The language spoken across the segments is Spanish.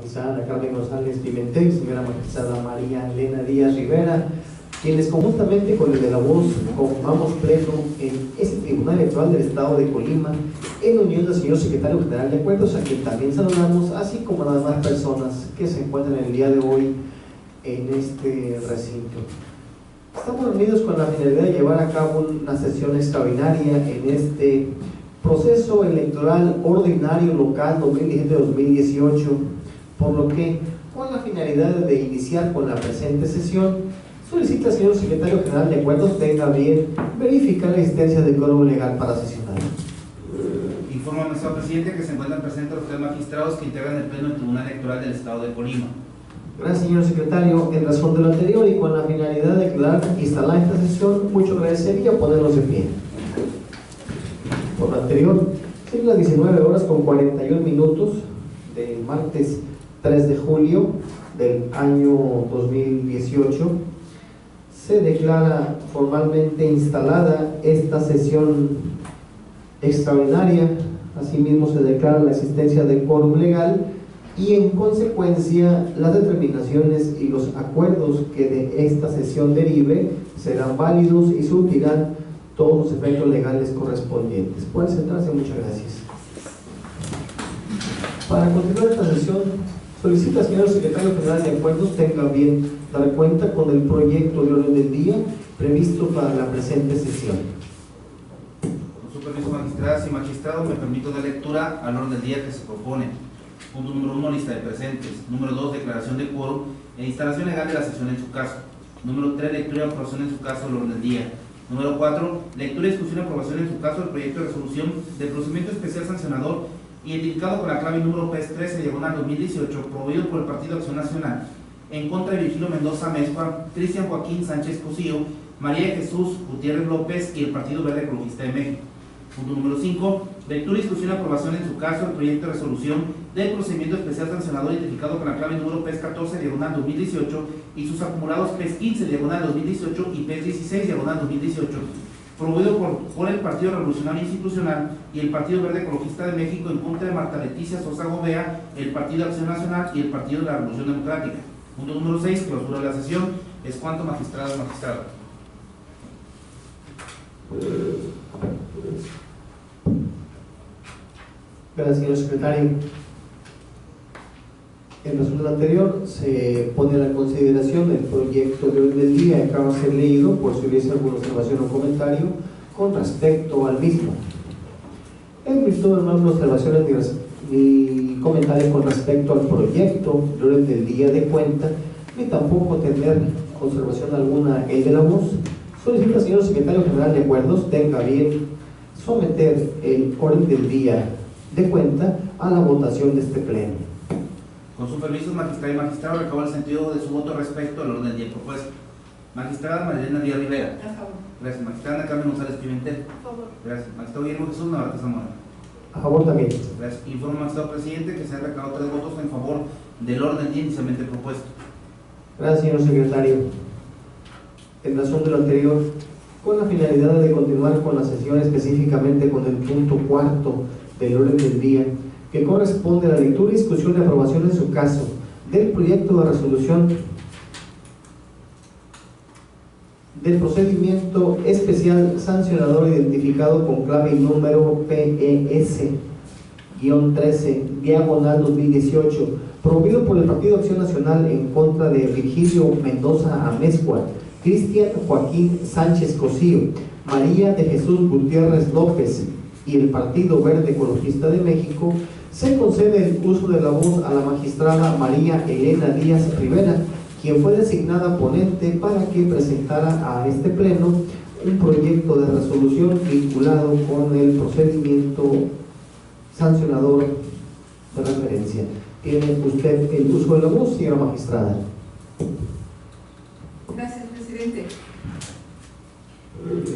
magistrada Ana Carmen González Pimentel, señora magistrada María Elena Díaz Rivera, quienes conjuntamente con el de la voz conformamos pleno en este Tribunal Electoral del Estado de Colima, en unión del señor Secretario General de Acuerdos, a quien también saludamos, así como a las demás personas que se encuentran el día de hoy en este recinto. Estamos reunidos con la finalidad de llevar a cabo una sesión extraordinaria en este proceso electoral ordinario local 2017-2018, por lo que, con la finalidad de iniciar con la presente sesión, solicita al señor Secretario General de Acuerdos tenga bien verificar la existencia del quórum legal para sesionar. Informa al señor presidente que se encuentran presentes los tres magistrados que integran el Pleno del Tribunal Electoral del Estado de Colima. Gracias, señor secretario. En razón de lo anterior y con la finalidad de declarar instalada esta sesión, mucho agradecería ponernos de pie. Por lo anterior, son las 19 horas con 41 minutos del martes 3 de julio del año 2018. Se declara formalmente instalada esta sesión extraordinaria. Asimismo, se declara la existencia de quórum legal y, en consecuencia, las determinaciones y los acuerdos que de esta sesión derive serán válidos y surtirán todos los efectos legales correspondientes. Pueden sentarse, muchas gracias. Para continuar esta sesión, solicita al señor Secretario General de Acuerdos tenga bien dar cuenta con el proyecto de orden del día previsto para la presente sesión. Con su permiso, magistradas y magistrados, me permito dar lectura al orden del día que se propone. Punto número 1, lista de presentes. Número 2, declaración de quórum e instalación legal de la sesión en su caso. Número 3, lectura y aprobación en su caso del orden del día. Número 4, lectura, discusión y aprobación en su caso del proyecto de resolución del procedimiento especial sancionador identificado con la clave número PES 13/2018, promovido por el Partido Acción Nacional en contra de Virgilio Mendoza Mezcua, Cristian Joaquín Sánchez Cosío, María Jesús Gutiérrez López y el Partido Verde Ecologista de México. Punto número 5, lectura, discusión y aprobación en su caso del proyecto de resolución del procedimiento especial sancionador identificado con la clave número PES 14/2018 y sus acumulados PES 15/2018 y PES 16/2018, promovido por el Partido Revolucionario Institucional y el Partido Verde Ecologista de México en contra de Marta Leticia Sosa Gobea, el Partido Acción Nacional y el Partido de la Revolución Democrática. Punto número 6, clausura de la sesión. Es cuanto, magistrados, magistrados. Gracias, señor secretario. En razón de lo anterior, se pone a la consideración el proyecto de orden del día que acaba de ser leído, por si hubiese alguna observación o comentario con respecto al mismo. En virtud de no haber observaciones ni comentarios con respecto al proyecto de orden del día de cuenta, ni tampoco tener observación alguna el de la voz, solicita al señor secretario general de Acuerdos tenga bien someter el orden del día de cuenta a la votación de este pleno. Con su permiso, magistrada y magistrado, recabo el sentido de su voto respecto al orden del día propuesto. Magistrada María Elena Díaz Rivera. A favor. Gracias. Magistrada Ana Carmen González Pimentel. A favor. Gracias. Magistrado Guillermo Jesús Navarrete Zamora. A favor también. Gracias. Informa al magistrado presidente que se han recabado 3 votos en favor del orden del día inicialmente propuesto. Gracias, señor secretario. En razón de lo anterior, con la finalidad de continuar con la sesión, específicamente con el punto 4 del orden del día, que corresponde a la lectura, discusión y aprobación en su caso del proyecto de resolución del procedimiento especial sancionador identificado con clave y número PES-13/2018, promovido por el Partido Acción Nacional en contra de Virgilio Mendoza Amezcua, Cristian Joaquín Sánchez Cosío, María de Jesús Gutiérrez López y el Partido Verde Ecologista de México, se concede el uso de la voz a la magistrada María Elena Díaz Rivera, quien fue designada ponente para que presentara a este pleno un proyecto de resolución vinculado con el procedimiento sancionador de referencia. Tiene usted el uso de la voz, señora magistrada. Gracias, presidente.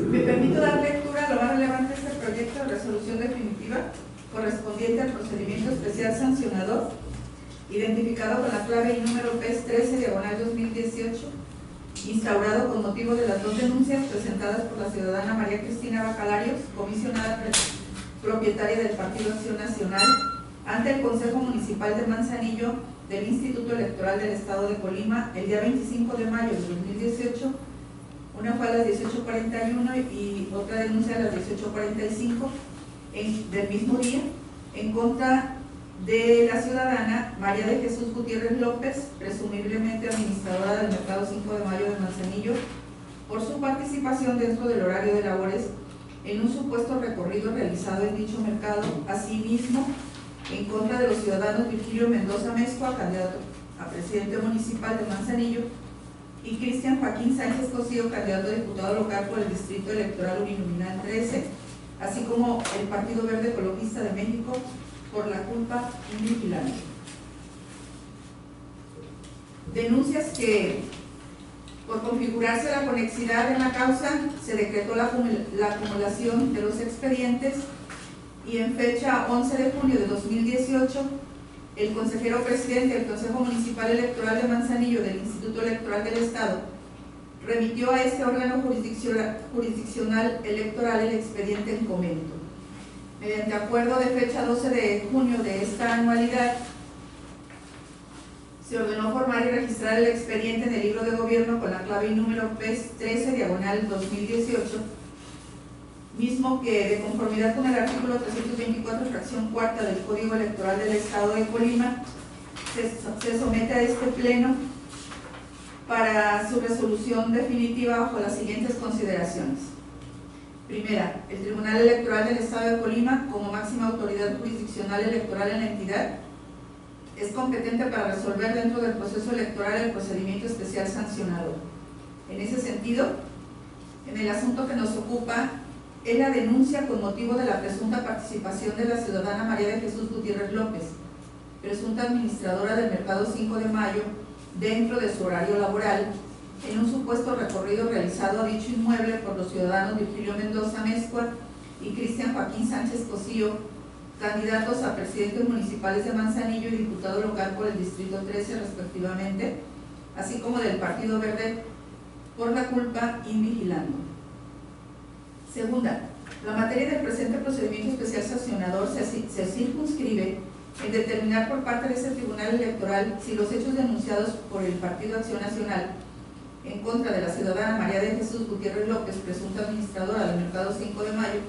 Me permito dar lectura a lo más relevante de este proyecto de resolución definitiva correspondiente al procedimiento especial sancionador identificado con la clave y número PES 13/2018, instaurado con motivo de las 2 denuncias presentadas por la ciudadana María Cristina Bacalarios, comisionada propietaria del Partido Acción Nacional, ante el Consejo Municipal de Manzanillo del Instituto Electoral del Estado de Colima el día 25 de mayo de 2018. Una fue a las 18:41 y otra denuncia a las 18:45 del mismo día en contra de la ciudadana María de Jesús Gutiérrez López, presumiblemente administradora del Mercado 5 de Mayo de Manzanillo, por su participación dentro del horario de labores en un supuesto recorrido realizado en dicho mercado. Asimismo, en contra de los ciudadanos Virgilio Mendoza Mezcua, candidato a presidente municipal de Manzanillo, y Cristian Joaquín Sánchez Cosío, candidato a diputado local por el Distrito Electoral Uninominal 13, así como el Partido Verde Ecologista de México, por la culpa invigilante. Denuncias que, por configurarse la conexidad en la causa, se decretó la acumulación de los expedientes y en fecha 11 de junio de 2018, el consejero presidente del Consejo Municipal Electoral de Manzanillo del Instituto Electoral del Estado remitió a este órgano jurisdiccional electoral el expediente en comento. Mediante acuerdo de fecha 12 de junio de esta anualidad, se ordenó formar y registrar el expediente en el libro de gobierno con la clave y número PES 13/2018, mismo que, de conformidad con el artículo 324, fracción cuarta del Código Electoral del Estado de Colima, se somete a este pleno para su resolución definitiva bajo las siguientes consideraciones. Primera, el Tribunal Electoral del Estado de Colima, como máxima autoridad jurisdiccional electoral en la entidad, es competente para resolver dentro del proceso electoral el procedimiento especial sancionador. En ese sentido, en el asunto que nos ocupa, es la denuncia con motivo de la presunta participación de la ciudadana María de Jesús Gutiérrez López, presunta administradora del Mercado 5 de Mayo, dentro de su horario laboral, en un supuesto recorrido realizado a dicho inmueble por los ciudadanos Virgilio Mendoza Mezcua y Cristian Joaquín Sánchez Cosío, candidatos a presidentes municipales de Manzanillo y diputado local por el Distrito 13 respectivamente, así como del Partido Verde, por la culpa invigilando. Segunda, la materia del presente procedimiento especial sancionador se circunscribe en determinar por parte de ese Tribunal Electoral si los hechos denunciados por el Partido Acción Nacional en contra de la ciudadana María de Jesús Gutiérrez López, presunta administradora del Mercado 5 de Mayo,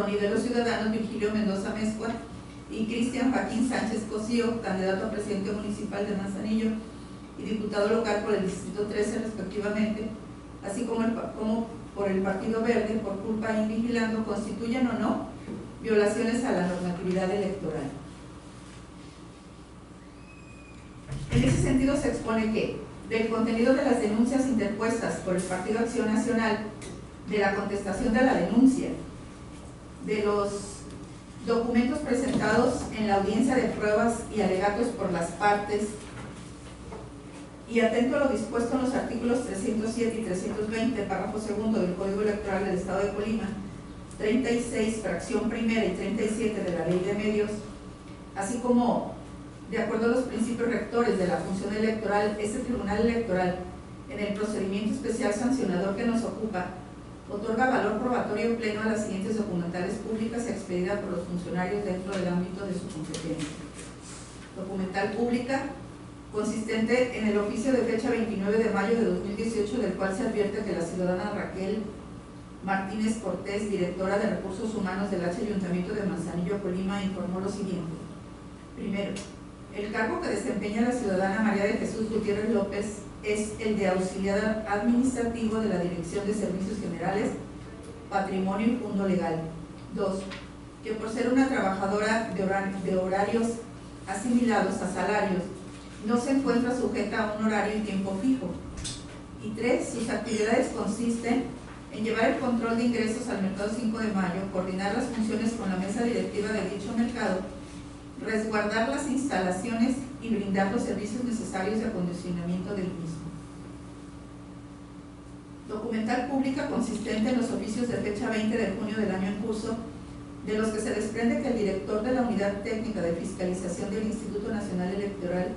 y de los ciudadanos Virgilio Mendoza Mezcua y Cristian Joaquín Sánchez Cosío, candidato a presidente municipal de Manzanillo y diputado local por el Distrito 13 respectivamente, así como por el Partido Verde, por culpa invigilando, constituyen o no violaciones a la normatividad electoral. En ese sentido se expone que, del contenido de las denuncias interpuestas por el Partido Acción Nacional, de la contestación de la denuncia, de los documentos presentados en la audiencia de pruebas y alegatos por las partes, y atento a lo dispuesto en los artículos 307 y 320, párrafo segundo del Código Electoral del Estado de Colima, 36, fracción primera y 37 de la Ley de Medios, así como de acuerdo a los principios rectores de la función electoral, este Tribunal Electoral, en el procedimiento especial sancionador que nos ocupa, otorga valor probatorio pleno a las siguientes documentales públicas expedidas por los funcionarios dentro del ámbito de su competencia. Documental pública, consistente en el oficio de fecha 29 de mayo de 2018, del cual se advierte que la ciudadana Raquel Martínez Cortés, directora de Recursos Humanos del H Ayuntamiento de Manzanillo, Colima, informó lo siguiente. Primero, el cargo que desempeña la ciudadana María de Jesús Gutiérrez López es el de auxiliar administrativo de la Dirección de Servicios Generales, Patrimonio y Fondo Legal. 2. Que por ser una trabajadora de horarios asimilados a salarios, no se encuentra sujeta a un horario y tiempo fijo. Y 3. Sus actividades consisten en llevar el control de ingresos al Mercado 5 de Mayo, coordinar las funciones con la mesa directiva de dicho mercado, resguardar las instalaciones y brindar los servicios necesarios de acondicionamiento del mismo. Documental pública consistente en los oficios de fecha 20 de junio del año en curso, de los que se desprende que el director de la Unidad Técnica de Fiscalización del Instituto Nacional Electoral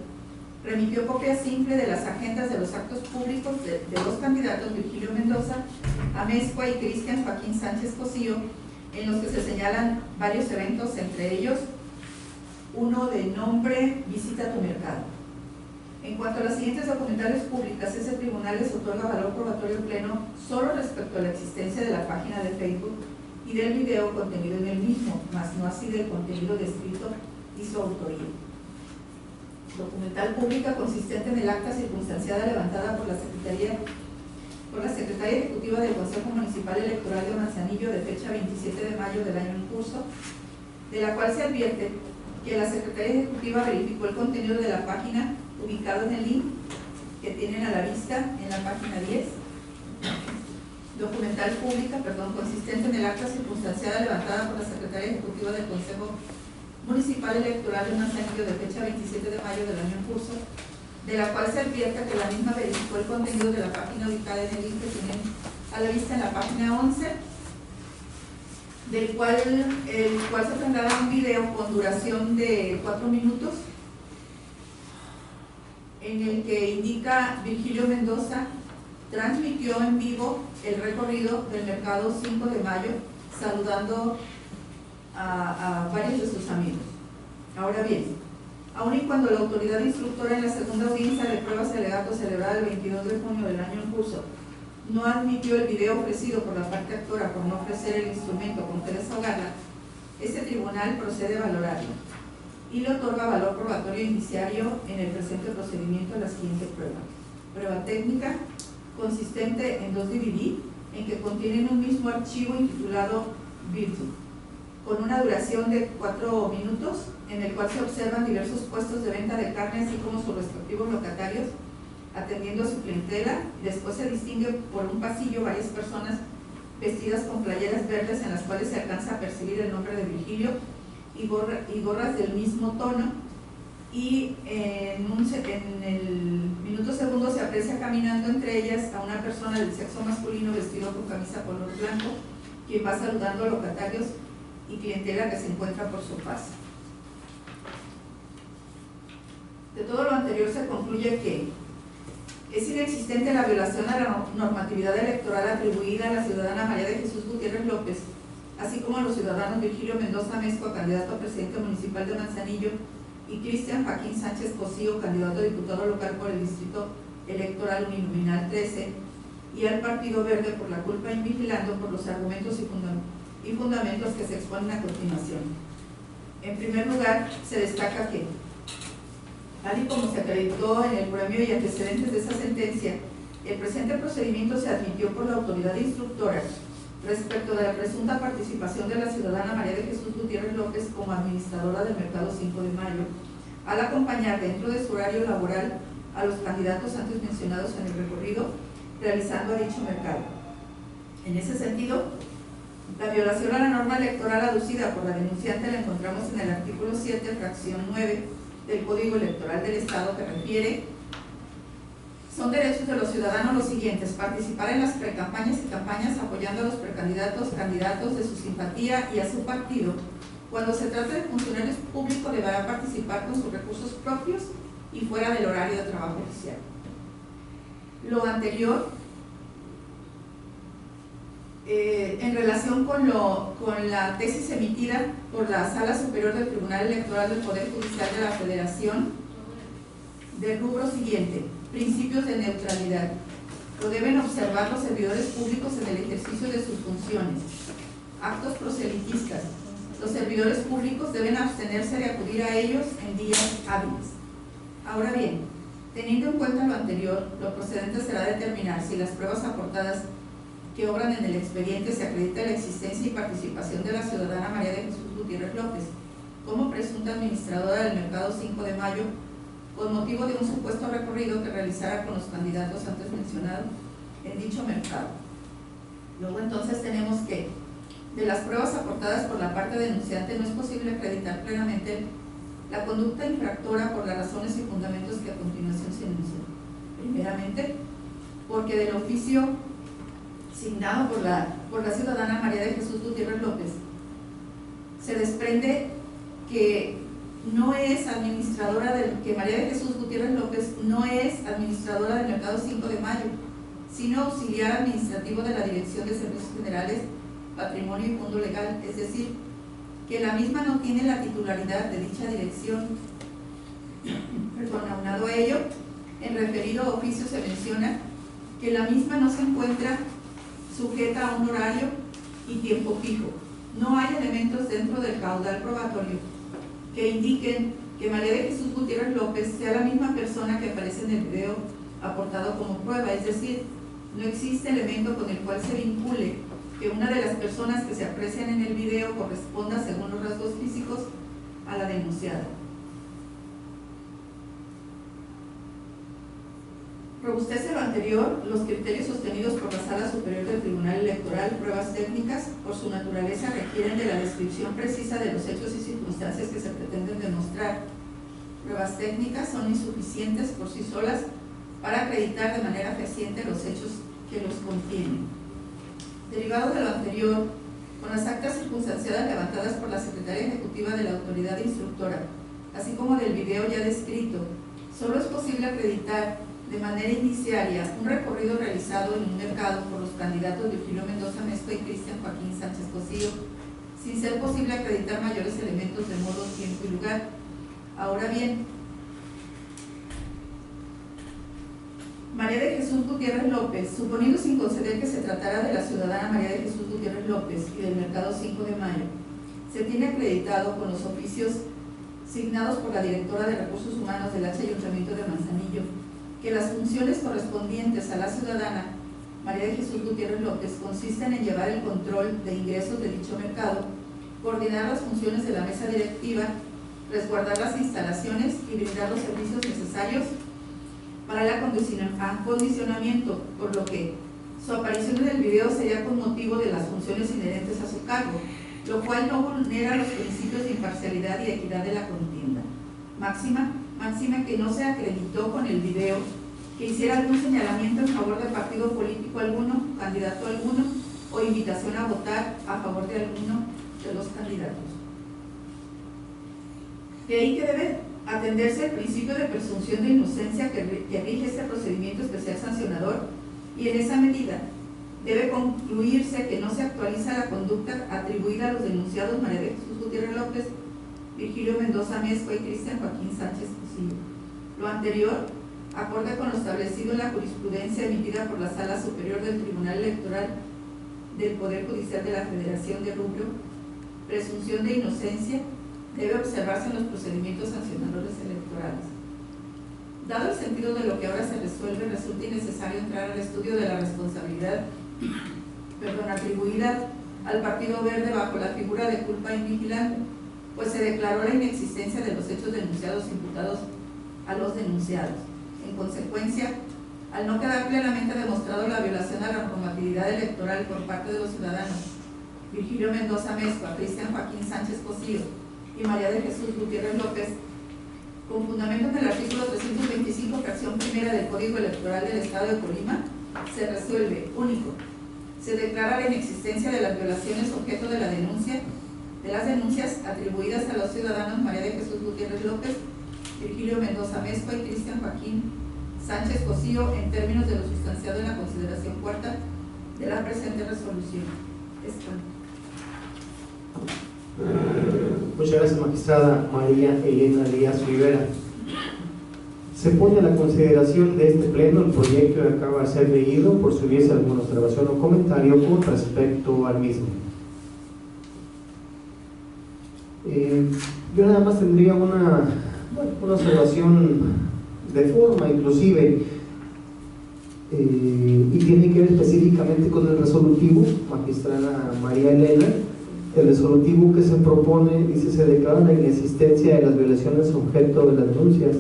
remitió copia simple de las agendas de los actos públicos de dos candidatos, Virgilio Mendoza Amezcua y Cristian Joaquín Sánchez Cosío, en los que se señalan varios eventos, entre ellos uno de nombre Visita tu Mercado. En cuanto a las siguientes documentales públicas, ese tribunal les otorga valor probatorio pleno solo respecto a la existencia de la página de Facebook y del video contenido en el mismo, mas no así del contenido descrito y su autoría. Documental pública consistente en el acta circunstanciada levantada por la Secretaría Ejecutiva del Consejo Municipal Electoral de Manzanillo de fecha 27 de mayo del año en curso, de la cual se advierte que la Secretaría Ejecutiva verificó el contenido de la página ubicado en el link que tienen a la vista en la página 10. Documental pública, consistente en el acta circunstanciada levantada por la Secretaría Ejecutiva del Consejo Municipal Electoral de Manzanillo de fecha 27 de mayo del año en curso, de la cual se advierte que la misma verificó el contenido de la página ubicada en el link que tienen a la vista en la página 11, el cual se traslada un video con duración de 4 minutos, en el que indica Virgilio Mendoza transmitió en vivo el recorrido del mercado 5 de mayo, saludando a varios de sus amigos. Ahora bien, aun y cuando la autoridad instructora en la segunda audiencia de pruebas de alegato celebrada el 22 de junio del año en curso no admitió el video ofrecido por la parte actora por no ofrecer el instrumento con que desahogarla, este tribunal procede a valorarlo y le otorga valor probatorio indiciario en el presente procedimiento a la siguiente prueba. Prueba técnica consistente en 2 DVD en que contienen un mismo archivo intitulado Virtu, con una duración de 4 minutos, en el cual se observan diversos puestos de venta de carne, así como sus respectivos locatarios, atendiendo a su clientela. Después se distingue por un pasillo varias personas vestidas con playeras verdes en las cuales se alcanza a percibir el nombre de Virgilio y gorras del mismo tono, y en el minuto segundo se aprecia caminando entre ellas a una persona del sexo masculino vestido con camisa color blanco, quien va saludando a locatarios y clientela que se encuentra por su paso. De todo lo anterior se concluye que es inexistente la violación a la normatividad electoral atribuida a la ciudadana María de Jesús Gutiérrez López, así como a los ciudadanos Virgilio Mendoza Mezcua, candidato a presidente municipal de Manzanillo, y Cristian Joaquín Sánchez Cosío, candidato a diputado local por el distrito electoral uninominal 13, y al Partido Verde por la culpa invigilando por los argumentos y fundamentos que se exponen a continuación. En primer lugar, se destaca que, tal y como se acreditó en el premio y antecedentes de esa sentencia, el presente procedimiento se admitió por la autoridad instructora respecto de la presunta participación de la ciudadana María de Jesús Gutiérrez López como administradora del mercado 5 de mayo, al acompañar dentro de su horario laboral a los candidatos antes mencionados en el recorrido, realizando a dicho mercado. En ese sentido, la violación a la norma electoral aducida por la denunciante la encontramos en el artículo 7, fracción 9 del Código Electoral del Estado, que refiere: son derechos de los ciudadanos los siguientes: participar en las precampañas y campañas apoyando a los precandidatos, candidatos de su simpatía y a su partido. Cuando se trata de funcionarios públicos, deberá participar con sus recursos propios y fuera del horario de trabajo oficial. Lo anterior, en relación con la tesis emitida por la Sala Superior del Tribunal Electoral del Poder Judicial de la Federación, del rubro siguiente: principios de neutralidad. Lo deben observar los servidores públicos en el ejercicio de sus funciones. Actos proselitistas. Los servidores públicos deben abstenerse de acudir a ellos en días hábiles. Ahora bien, teniendo en cuenta lo anterior, lo procedente será determinar si las pruebas aportadas que obran en el expediente se acredita la existencia y participación de la ciudadana María de Jesús Gutiérrez López como presunta administradora del mercado 5 de mayo con motivo de un supuesto recorrido que realizara con los candidatos antes mencionados en dicho mercado. Luego entonces tenemos que de las pruebas aportadas por la parte denunciante no es posible acreditar plenamente la conducta infractora por las razones y fundamentos que a continuación se enuncian. Primeramente, porque del oficio signado por la ciudadana María de Jesús Gutiérrez López se desprende que no es administradora que María de Jesús Gutiérrez López no es administradora del mercado 5 de mayo, sino auxiliar administrativo de la Dirección de Servicios Generales, Patrimonio y Fondo Legal, es decir, que la misma no tiene la titularidad de dicha dirección. Aunado a ello, en referido oficio se menciona que la misma no se encuentra sujeta a un horario y tiempo fijo. No hay elementos dentro del caudal probatorio que indiquen que María de Jesús Gutiérrez López sea la misma persona que aparece en el video aportado como prueba, es decir, no existe elemento con el cual se vincule que una de las personas que se aprecian en el video corresponda, según los rasgos físicos, a la denunciada. Robustece lo anterior los criterios sostenidos por la Sala Superior del Tribunal Electoral. Pruebas técnicas, por su naturaleza, requieren de la descripción precisa de los hechos y circunstancias que se pretenden demostrar. Pruebas técnicas son insuficientes por sí solas para acreditar de manera fehaciente los hechos que los contienen. Derivado de lo anterior, con las actas circunstanciadas levantadas por la Secretaria Ejecutiva de la Autoridad Instructora, así como del video ya descrito, solo es posible acreditar de manera indiciaria un recorrido realizado en un mercado por los candidatos Virgilio Mendoza Mezcua y Cristian Joaquín Sánchez Cosío, sin ser posible acreditar mayores elementos de modo, tiempo y lugar. Ahora bien, María de Jesús Gutiérrez López, suponiendo sin conceder que se tratara de la ciudadana María de Jesús Gutiérrez López y del mercado 5 de Mayo, se tiene acreditado con los oficios signados por la directora de Recursos Humanos del H. Ayuntamiento de Manzanillo que las funciones correspondientes a la ciudadana María de Jesús Gutiérrez López consisten en llevar el control de ingresos de dicho mercado, coordinar las funciones de la mesa directiva, resguardar las instalaciones y brindar los servicios necesarios para el acondicionamiento, por lo que su aparición en el video sería con motivo de las funciones inherentes a su cargo, lo cual no vulnera los principios de imparcialidad y equidad de la contienda. Máxima que no se acreditó con el video que hiciera algún señalamiento en favor de partido político alguno, candidato alguno o invitación a votar a favor de alguno de los candidatos. De ahí que debe atenderse el principio de presunción de inocencia que rige este procedimiento especial sancionador, y en esa medida debe concluirse que no se actualiza la conducta atribuida a los denunciados María de Jesús Gutiérrez López, Virgilio Mendoza Mezcua y Cristian Joaquín Sánchez Cosío. Lo anterior, acorde con lo establecido en la jurisprudencia emitida por la Sala Superior del Tribunal Electoral del Poder Judicial de la Federación de Rubio, presunción de inocencia, debe observarse en los procedimientos sancionadores electorales. Dado el sentido de lo que ahora se resuelve, resulta innecesario entrar al estudio de la responsabilidad atribuida al Partido Verde bajo la figura de culpa invigilante, pues se declaró la inexistencia de los hechos denunciados imputados a los denunciados. En consecuencia, al no quedar plenamente demostrado la violación a la normatividad electoral por parte de los ciudadanos Virgilio Mendoza Mezcua, Cristian Joaquín Sánchez Cosío y María de Jesús Gutiérrez López, con fundamento en el artículo 325, fracción primera del Código Electoral del Estado de Colima, se resuelve, único, se declara la inexistencia de las violaciones objeto de las denuncias atribuidas a los ciudadanos María de Jesús Gutiérrez López, Virgilio Mendoza Mezcua y Cristian Joaquín Sánchez Cosío en términos de lo sustanciado en la consideración cuarta de la presente resolución. Muchas gracias, magistrada María Elena Díaz Rivera. Se pone a la consideración de este pleno el proyecto que acaba de ser leído, por si hubiese alguna observación o comentario con respecto al mismo. Yo nada más tendría una observación de forma, inclusive, y tiene que ver específicamente con el resolutivo, magistrada María Elena. El resolutivo que se propone, dice, se declara la inexistencia de las violaciones objeto de las denuncias,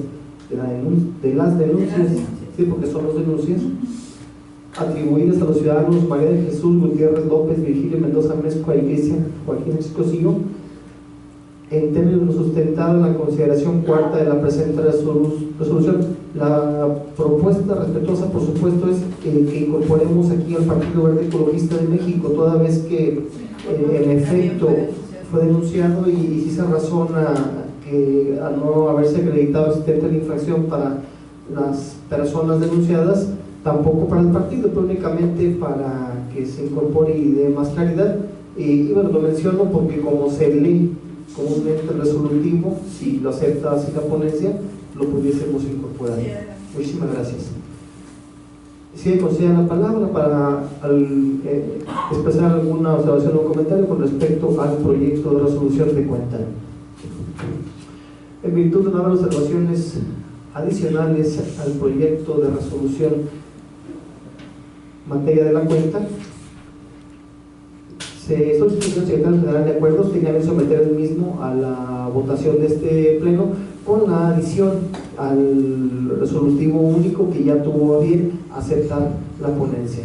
sí, porque son las denuncias atribuidas a los ciudadanos María de Jesús Gutiérrez López, Virgilio Mendoza Mezcua y Cristian Joaquín Cosío, en términos de lo sustentado en la consideración cuarta de la presente resolución. La propuesta respetuosa, por supuesto, es que incorporemos aquí al Partido Verde Ecologista de México, toda vez que en efecto fue denunciado y si se razona que al no haberse acreditado existente la infracción para las personas denunciadas, tampoco para el partido, pero únicamente para que se incorpore y dé más claridad. Y bueno, lo menciono porque como se lee comúnmente el resolutivo, si lo acepta así la ponencia, lo pudiésemos incorporar. Muchísimas gracias. Si me concedan la palabra para expresar alguna observación o comentario con respecto al proyecto de resolución de cuenta. En virtud de no haber observaciones adicionales al proyecto de resolución materia de la cuenta, se solicita al secretario general de acuerdos tiene a bien someter el mismo a la votación de este pleno con la adición al resolutivo único que ya tuvo a bien aceptar la ponencia.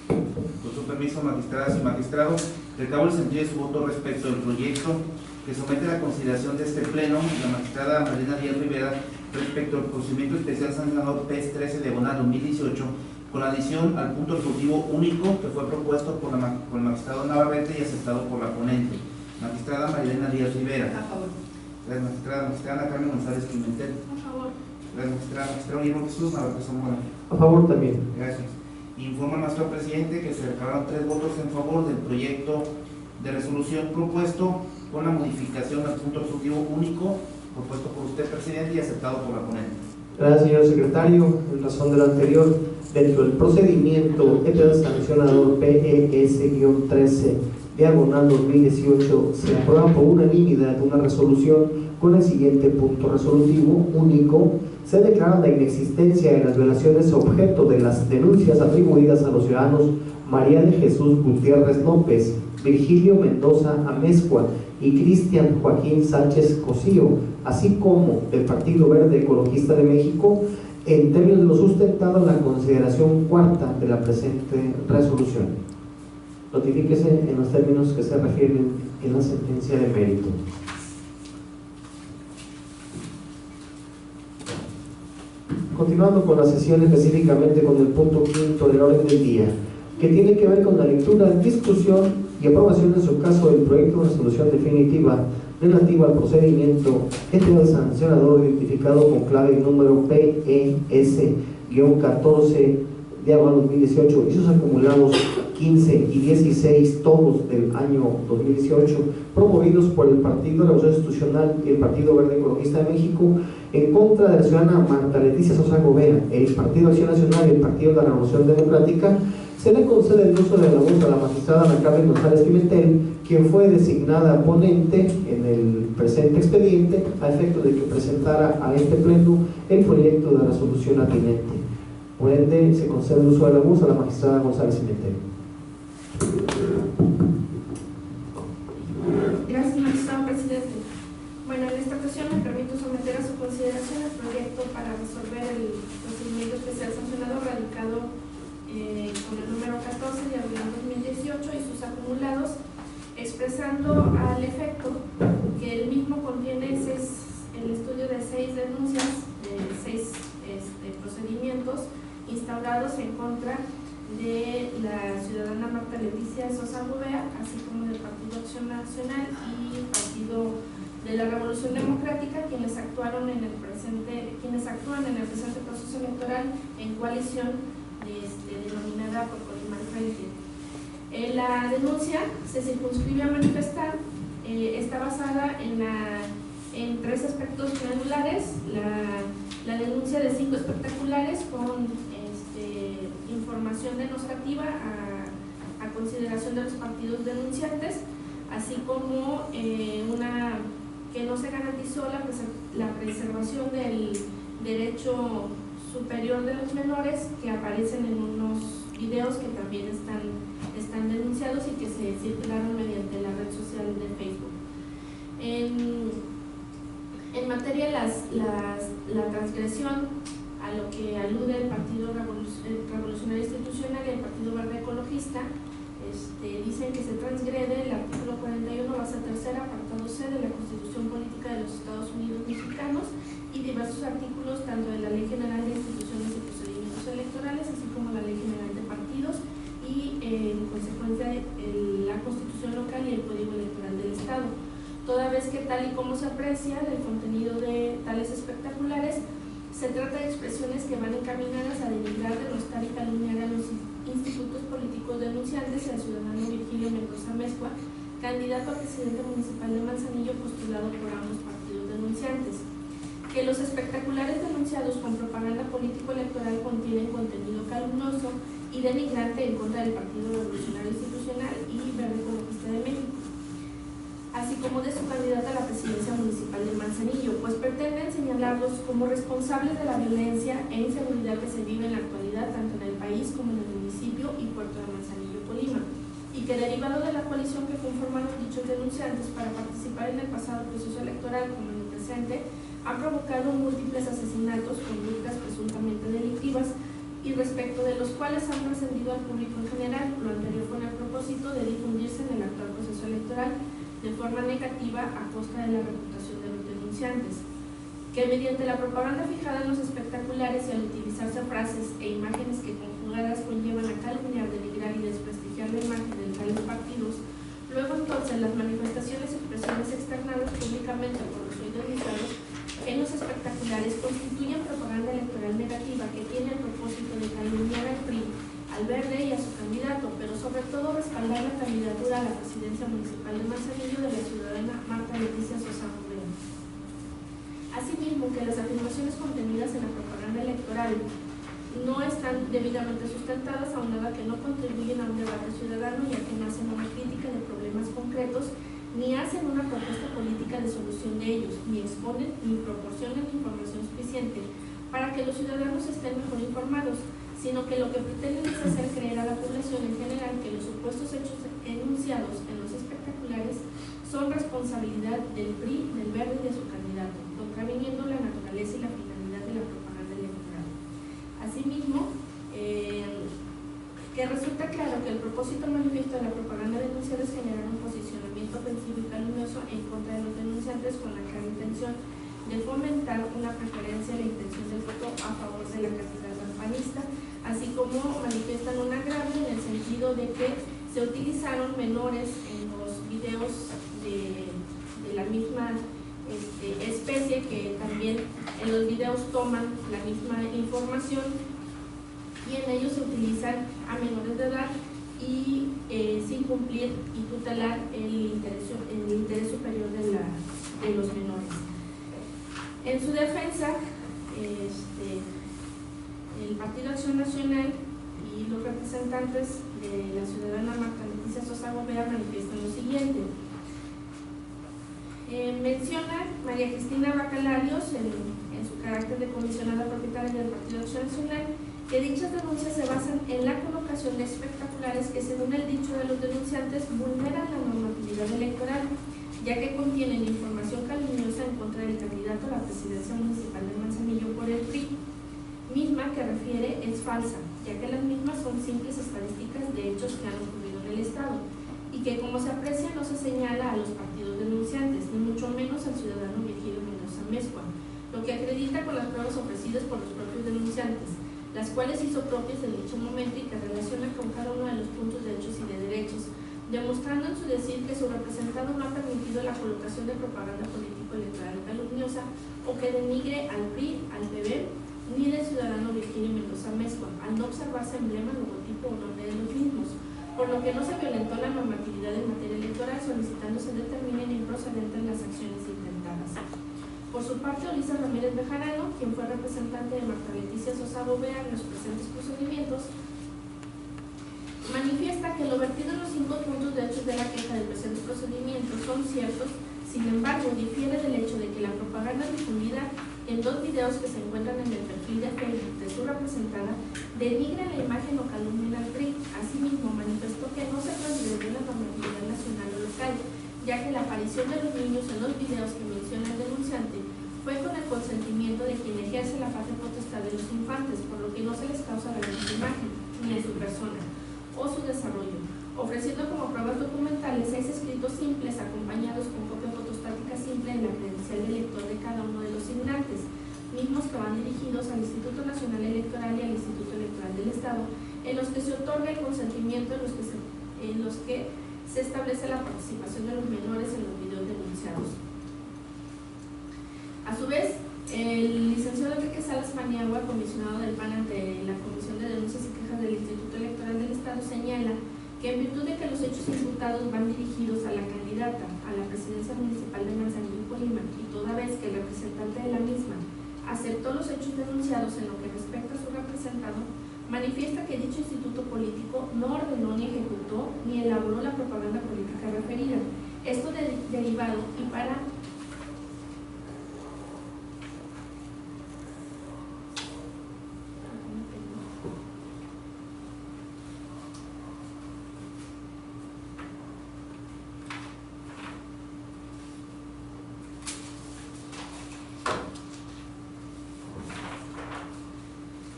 Con su permiso, magistradas y magistrados, recabo el sentido de su voto respecto del proyecto que somete a la consideración de este pleno la magistrada Marina Díaz Rivera respecto al procedimiento especial sancionador PES 13 diagonal 2018 con adición al punto resolutivo único que fue propuesto por el magistrado Navarrete y aceptado por la ponente. Magistrada Marilena Díaz Rivera. A favor. Gracias, magistrada. Magistrada Ana Carmen González Pimentel. A favor. Gracias, magistrada. Magistrado Guillermo Jesús Navarrete Zamora. A favor también. Gracias. Informa al magistrado presidente que se recabaron 3 votos en favor del proyecto de resolución propuesto con la modificación al punto resolutivo único propuesto por usted, presidente, y aceptado por la ponente. Gracias, señor secretario. En razón de lo anterior, dentro del procedimiento sancionador PES-13 diagonal 2018 se aprueba por unanimidad una resolución con el siguiente punto resolutivo único. Se declara la inexistencia de las violaciones objeto de las denuncias atribuidas a los ciudadanos María de Jesús Gutiérrez López, Virgilio Mendoza Amezcua y Cristian Joaquín Sánchez Cosío, así como del Partido Verde Ecologista de México, en términos de lo sustentado en la consideración cuarta de la presente resolución. Notifíquese en los términos que se refieren en la sentencia de mérito. Continuando con la sesión, específicamente con el punto quinto del orden del día, que tiene que ver con la lectura, discusión y aprobación en su caso del proyecto de resolución definitiva relativo al procedimiento del sancionador identificado con clave número PES-14 diagonal 2018 y sus acumulados 15 y 16, todos del año 2018, promovidos por el Partido Revolución Institucional y el Partido Verde Ecologista de México, en contra de la ciudadana Marta Leticia Sosa Gobea, el Partido Acción Nacional y el Partido de la Revolución Democrática. Se le concede el uso de la voz a la magistrada Ana Carmen González Pimentel, quien fue designada ponente en el presente expediente a efecto de que presentara a este pleno el proyecto de resolución atinente. Por ende, se concede el uso de la voz a la magistrada González Pimentel. Gracias, magistrado presidente. Bueno, en esta ocasión me permito someter a su consideración el proyecto para resolver el procedimiento especial sancionador radicado con el número 14 de abril 2018 y sus acumulados, expresando al efecto que el mismo contiene el estudio de 6 denuncias, de 6 procedimientos instaurados en contra de la ciudadana Marta Leticia Sosa Gobea, así como del Partido Acción Nacional y Partido de la Revolución Democrática, quienes actúan en el presente proceso electoral en coalición denominada por Colimán Frente. La denuncia se circunscribe a manifestar, está basada en 3 aspectos granulares: la denuncia de 5 espectaculares con información denostativa a consideración de los partidos denunciantes, así como que no se garantizó la preservación del derecho superior de los menores, que aparecen en unos videos que también están denunciados y que se circularon mediante la red social de Facebook. En materia la transgresión a lo que alude el Partido Revolucionario Institucional y el Partido Verde Ecologista, dicen que se transgrede el artículo 41, base tercera, apartado C de la Constitución Política de los Estados Unidos Mexicanos y diversos artículos tanto de la Ley General de Instituciones y Procedimientos Electorales, así como la Ley General de Partidos y, en consecuencia, la Constitución local y el Código Electoral del Estado. Toda vez que, tal y como se aprecia del contenido de tales espectaculares, Se trata de expresiones que van encaminadas a denigrar, denostar y calumniar a los institutos políticos denunciantes y al ciudadano Virgilio Mendoza Mezcua, candidato a presidente municipal de Manzanillo postulado por ambos partidos denunciantes. Que los espectaculares denunciados con propaganda político-electoral contienen contenido calumnioso y denigrante en contra del Partido Revolucionario Institucional y Verde Ecologista de México, así como de su candidata a la presidencia municipal de Manzanillo, pues pretenden señalarlos como responsables de la violencia e inseguridad que se vive en la actualidad tanto en el país como en el municipio y puerto de Manzanillo, Colima, y que derivado de la coalición que conformaron dichos denunciantes para participar en el pasado proceso electoral como en el presente, han provocado múltiples asesinatos, conductas presuntamente delictivas y respecto de los cuales han trascendido al público en general, lo anterior con el propósito de difundirse en el actual proceso electoral de forma negativa a costa de la reputación de los denunciantes. Que mediante la propaganda fijada en los espectaculares y al utilizarse frases e imágenes que conjugadas conllevan a calumniar, denigrar y desprestigiar la imagen de tales partidos, luego entonces las manifestaciones y expresiones externadas públicamente por los hoy denunciados en los espectaculares constituyen propaganda electoral negativa que tiene el propósito de calumniar al PRI, al Verde y a su candidato, pero sobre todo respaldar la candidatura a la presidencia municipal de Manzanillo de la ciudadana Marta Leticia Sosa Rubén. Asimismo, que las afirmaciones contenidas en la propaganda electoral no están debidamente sustentadas, aunada que no contribuyen a un debate ciudadano, ya que no hacen una crítica de problemas concretos, ni hacen una propuesta política de solución de ellos, ni exponen ni proporcionan información suficiente para que los ciudadanos estén mejor informados, sino que lo que pretenden es hacer creer a la población en general que los supuestos hechos enunciados en los espectaculares son responsabilidad del PRI, del Verde y de su candidato, contraviniendo la naturaleza y la finalidad de la propaganda electoral. Asimismo, que resulta claro que el propósito manifiesto de la propaganda denunciada es generar un posicionamiento ofensivo y calumnioso en contra de los denunciantes con la clara intención de fomentar una preferencia a la intención del voto a favor de la candidata panista, así como manifiestan un agravio en el sentido de que se utilizaron menores en los videos de la misma especie, que también en los videos toman la misma información y en ellos se utilizan a menores de edad y sin cumplir y tutelar el interés superior de los menores. En su defensa, el Partido Acción Nacional y los representantes de la ciudadana Marta Leticia Sosa Gobea manifiestan lo siguiente. Menciona María Cristina Bacalarios, en su carácter de comisionada propietaria del Partido Acción Nacional, que dichas denuncias se basan en la colocación de espectaculares que, según el dicho de los denunciantes, vulneran la normatividad electoral, ya que contienen información calumniosa en contra del candidato a la presidencia municipal de Manzanillo por el PRI, misma que refiere es falsa, ya que las mismas son simples estadísticas de hechos que han ocurrido en el Estado, y que, como se aprecia, no se señala a los partidos denunciantes, ni mucho menos al ciudadano Virgilio Mendoza Mezcua, lo que acredita con las pruebas ofrecidas por los propios denunciantes, las cuales hizo propias en dicho momento y que relaciona con cada uno de los puntos de hechos y de derechos, demostrando en su decir que su representado no ha permitido la colocación de propaganda político-electoral calumniosa o que denigre al PRI, al PB, ni del ciudadano Virgilio Mendoza Mezcua, al no observarse emblema, logotipo o nombre de los mismos, por lo que no se violentó la normatividad en materia electoral, solicitando se determinen improcedentes las acciones intentadas. Por su parte, Ulisa Ramírez Bejarano, quien fue representante de Marta Leticia Sosa Bovea en los presentes procedimientos, manifiesta que lo vertido en los 5 puntos de hechos de la queja del presente procedimiento son ciertos, sin embargo, difiere del hecho de que la propaganda difundida en 2 videos que se encuentran en el perfil de Facebook de su representada denigre la imagen o calumnia al PRI. Asimismo, manifestó que no se transgredió la normatividad nacional o local, ya que la aparición de los niños en los videos que menciona el denunciante fue con el consentimiento de quien ejerce la patria potestad de los infantes, por lo que no se les causa daño a su imagen, ni a su persona, o su desarrollo, ofreciendo como pruebas documentales 6 escritos simples acompañados con copia fotostática simple en la credencial del lector de cada uno de los signantes, mismos que van dirigidos al Instituto Nacional Electoral y al Instituto Electoral del Estado, en los que se otorga el consentimiento en los que se establece la participación de los menores en los videos denunciados. A su vez, El licenciado Enrique Salas Paniagua, comisionado del PAN ante la Comisión de Denuncias y Quejas del Instituto Electoral del Estado, señala que en virtud de que los hechos imputados van dirigidos a la candidata a la presidencia municipal de Manzanillo, Colima, y toda vez que el representante de la misma aceptó los hechos denunciados en lo que respecta a su representado, manifiesta que dicho instituto político no ordenó ni ejecutó ni elaboró la propaganda política referida. Esto derivado y para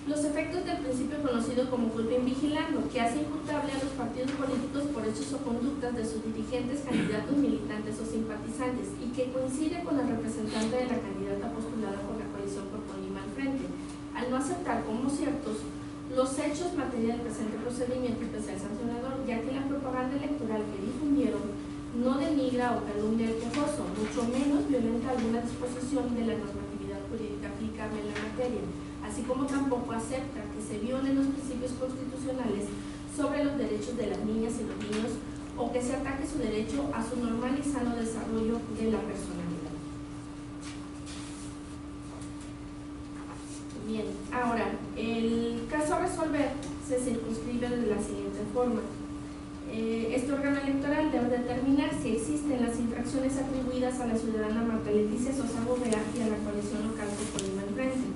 los efectos del principio conocido como culpa in vigilando, que hace imputable a los partidos políticos por hechos o conductas de sus dirigentes, candidatos, militantes o simpatizantes, y que coincide con el representante de la candidata postulada por la coalición por Colima al frente, al no aceptar como ciertos los hechos materia del presente procedimiento especial sancionador, ya que la propaganda electoral que difundieron no denigra o calumnia el quejoso, mucho menos violenta alguna disposición de la normatividad jurídica aplicable en la materia, así como tampoco acepta que se violen los principios constitucionales sobre los derechos de las niñas y los niños o que se ataque su derecho a su normal y sano desarrollo de la personalidad. Bien, ahora, el caso a resolver se circunscribe de la siguiente forma. Este órgano electoral debe determinar si existen las infracciones atribuidas a la ciudadana Marta Leticia Sosa Bovea y a la coalición local por Colima al frente,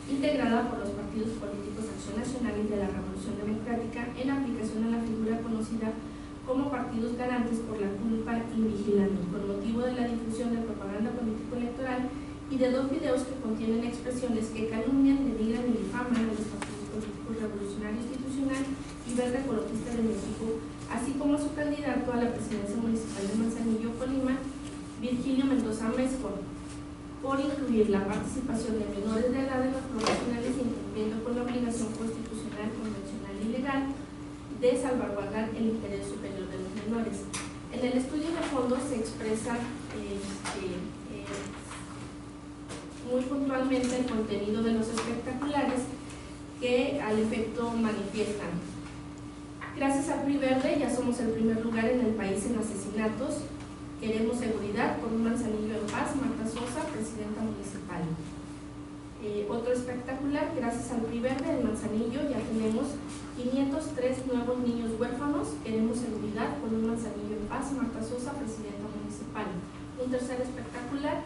integrada por los partidos políticos Acción Nacional y de la Revolución Democrática, en aplicación a la figura conocida como partidos garantes por la culpa in vigilando, con motivo de la difusión de propaganda político-electoral y de 2 videos que contienen expresiones que calumnian, denigran y difaman a los partidos políticos Revolucionario Institucional y Verde Ecologista de México, así como a su candidato a la presidencia municipal de Manzanillo, Colima, Virgilio Mendoza Mezcor, por incluir la participación de menores de edad en los profesionales, incumpliendo con la obligación constitucional, convencional y legal de salvaguardar el interés superior de los menores. En el estudio de fondo se expresa muy puntualmente el contenido de los espectaculares que al efecto manifiestan: gracias al PRI Verde ya somos el primer lugar en el país en asesinatos. Queremos seguridad por un Manzanillo en paz. Marta Sosa, presidenta municipal. Otro espectacular: gracias al PRI Verde en Manzanillo ya tenemos 503 nuevos niños huérfanos. Queremos seguridad por un Manzanillo en paz. Marta Sosa, presidenta municipal. Un tercer espectacular: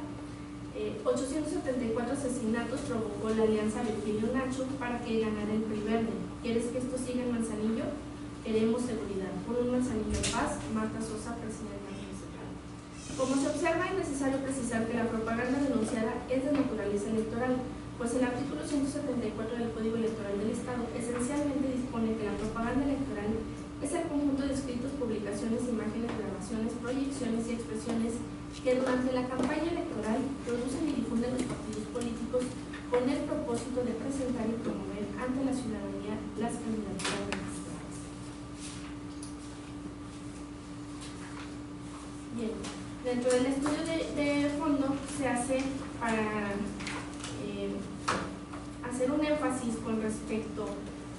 874 asesinatos provocó la alianza Virgilio Nacho para que ganara el PRI Verde. ¿Quieres que esto siga en Manzanillo? Queremos seguridad por un Manzanillo en paz. Marta Sosa, presidenta municipal. Como se observa, es necesario precisar que la propaganda denunciada es de naturaleza electoral, pues el artículo 174 del Código Electoral del Estado esencialmente dispone que la propaganda electoral es el conjunto de escritos, publicaciones, imágenes, grabaciones, proyecciones y expresiones que durante la campaña electoral producen y difunden los partidos políticos con el propósito de presentar y promover ante la ciudadanía las candidaturas registradas. Bien, dentro del estudio de fondo se hace para hacer un énfasis con respecto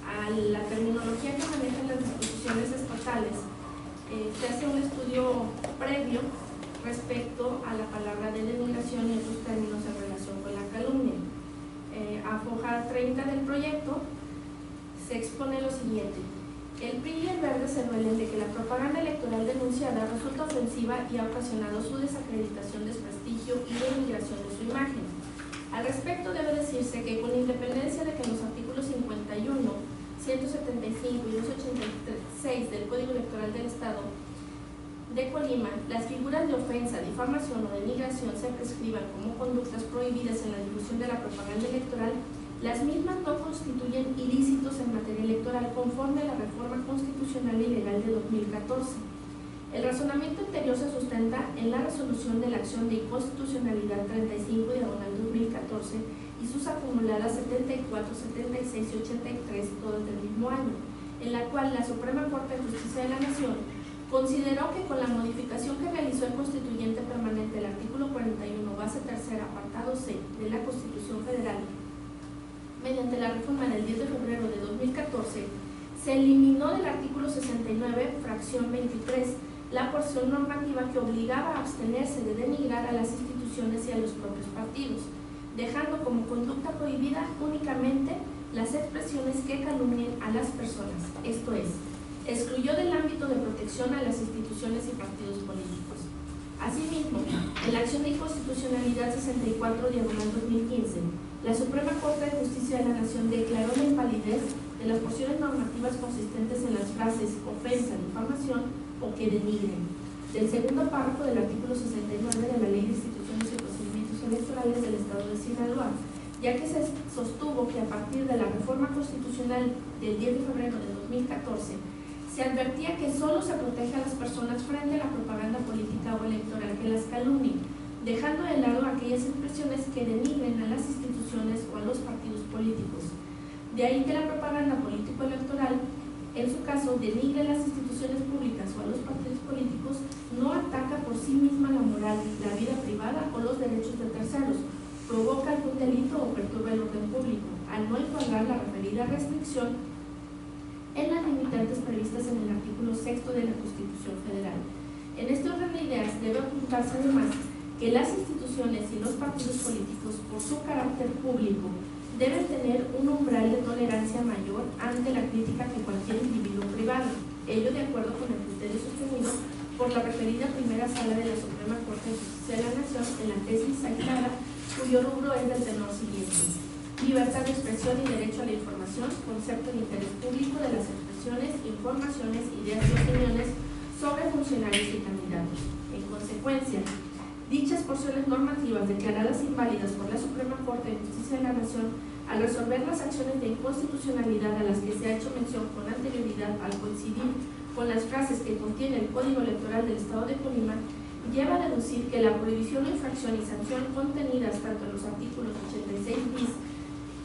a la terminología que manejan las disposiciones estatales. Se hace un estudio previo respecto a la palabra de denigración y otros términos en relación con la calumnia. A foja 30 del proyecto se expone lo siguiente: el PRI y el Verde se duelen de que la propaganda electoral denunciada resulta ofensiva y ha ocasionado su desacreditación, desprestigio y denigración de su imagen. Al respecto debe decirse que con independencia de que los artículos 51, 175 y 286 del Código Electoral del Estado de Colima, las figuras de ofensa, difamación o denigración se prescriban como conductas prohibidas en la difusión de la propaganda electoral, las mismas no constituyen ilícitos en materia electoral conforme a la reforma constitucional y legal de 2014. El razonamiento anterior se sustenta en la resolución de la acción de inconstitucionalidad 35/2014 y sus acumuladas 74, 76 y 83, todas del mismo año, en la cual la Suprema Corte de Justicia de la Nación consideró que con la modificación que realizó el constituyente permanente del artículo 41, base tercera, apartado C de la Constitución Federal, mediante la reforma del 10 de febrero de 2014, se eliminó del artículo 69, fracción 23, la porción normativa que obligaba a abstenerse de denigrar a las instituciones y a los propios partidos, dejando como conducta prohibida únicamente las expresiones que calumnien a las personas, esto es, excluyó del ámbito de protección a las instituciones y partidos políticos. Asimismo, en la acción de inconstitucionalidad 64/2015, la Suprema Corte de Justicia de la Nación declaró la invalidez de las porciones normativas consistentes en las frases ofensa, difamación o que denigren, del segundo párrafo del artículo 69 de la Ley de Instituciones y Procedimientos Electorales del Estado de Sinaloa, ya que se sostuvo que a partir de la reforma constitucional del 10 de febrero de 2014 se advertía que solo se protege a las personas frente a la propaganda política o electoral que las calumnie, dejando de lado aquellas expresiones que denigren a las instituciones o a los partidos políticos. De ahí que la propaganda político-electoral, en su caso, denigre a las instituciones públicas o a los partidos políticos, no ataca por sí misma la moral, la vida privada o los derechos de terceros, provoca algún delito o perturba el orden público, al no encuadrar la referida restricción en las limitantes previstas en el artículo 6 de la Constitución Federal. En este orden de ideas debe apuntarse además que las instituciones y los partidos políticos, por su carácter público, deben tener un umbral de tolerancia mayor ante la crítica que cualquier individuo privado, ello de acuerdo con el criterio sostenido por la referida primera sala de la Suprema Corte de Justicia de la Nación en la tesis citada, cuyo rubro es del tenor siguiente: libertad de expresión y derecho a la información, concepto de interés público de las expresiones, informaciones, ideas y opiniones sobre funcionarios y candidatos. En consecuencia, dichas porciones normativas declaradas inválidas por la Suprema Corte de Justicia de la Nación, al resolver las acciones de inconstitucionalidad a las que se ha hecho mención con anterioridad al coincidir con las frases que contiene el Código Electoral del Estado de Colima, lleva a deducir que la prohibición o infracción y sanción contenidas tanto en los artículos 86 bis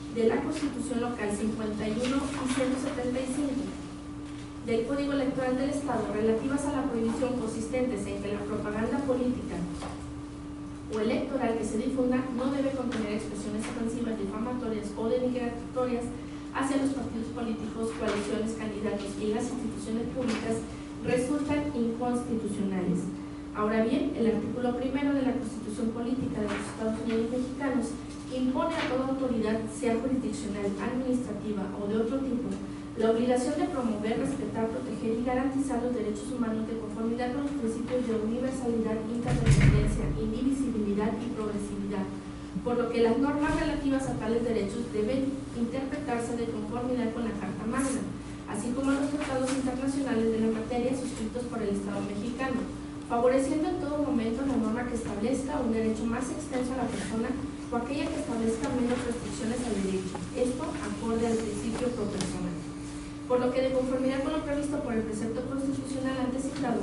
de la Constitución Local 51 y 175 del Código Electoral del Estado relativas a la prohibición consistentes en que la propaganda política o electoral que se difunda no debe contener expresiones ofensivas, difamatorias o denigratorias hacia los partidos políticos, coaliciones, candidatos y las instituciones públicas, resultan inconstitucionales. Ahora bien, el artículo 1 de la Constitución Política de los Estados Unidos Mexicanos impone a toda autoridad, sea jurisdiccional, administrativa o de otro tipo, la obligación de promover, respetar, proteger y garantizar los derechos humanos de conformidad con los principios de universalidad, interdependencia, indivisibilidad y progresividad, por lo que las normas relativas a tales derechos deben interpretarse de conformidad con la Carta Magna, así como los tratados internacionales de la materia suscritos por el Estado mexicano, favoreciendo en todo momento la norma que establezca un derecho más extenso a la persona o aquella que establezca menos restricciones al derecho, esto acorde al principio pro persona. Por lo que, de conformidad con lo previsto por el precepto constitucional antes citado,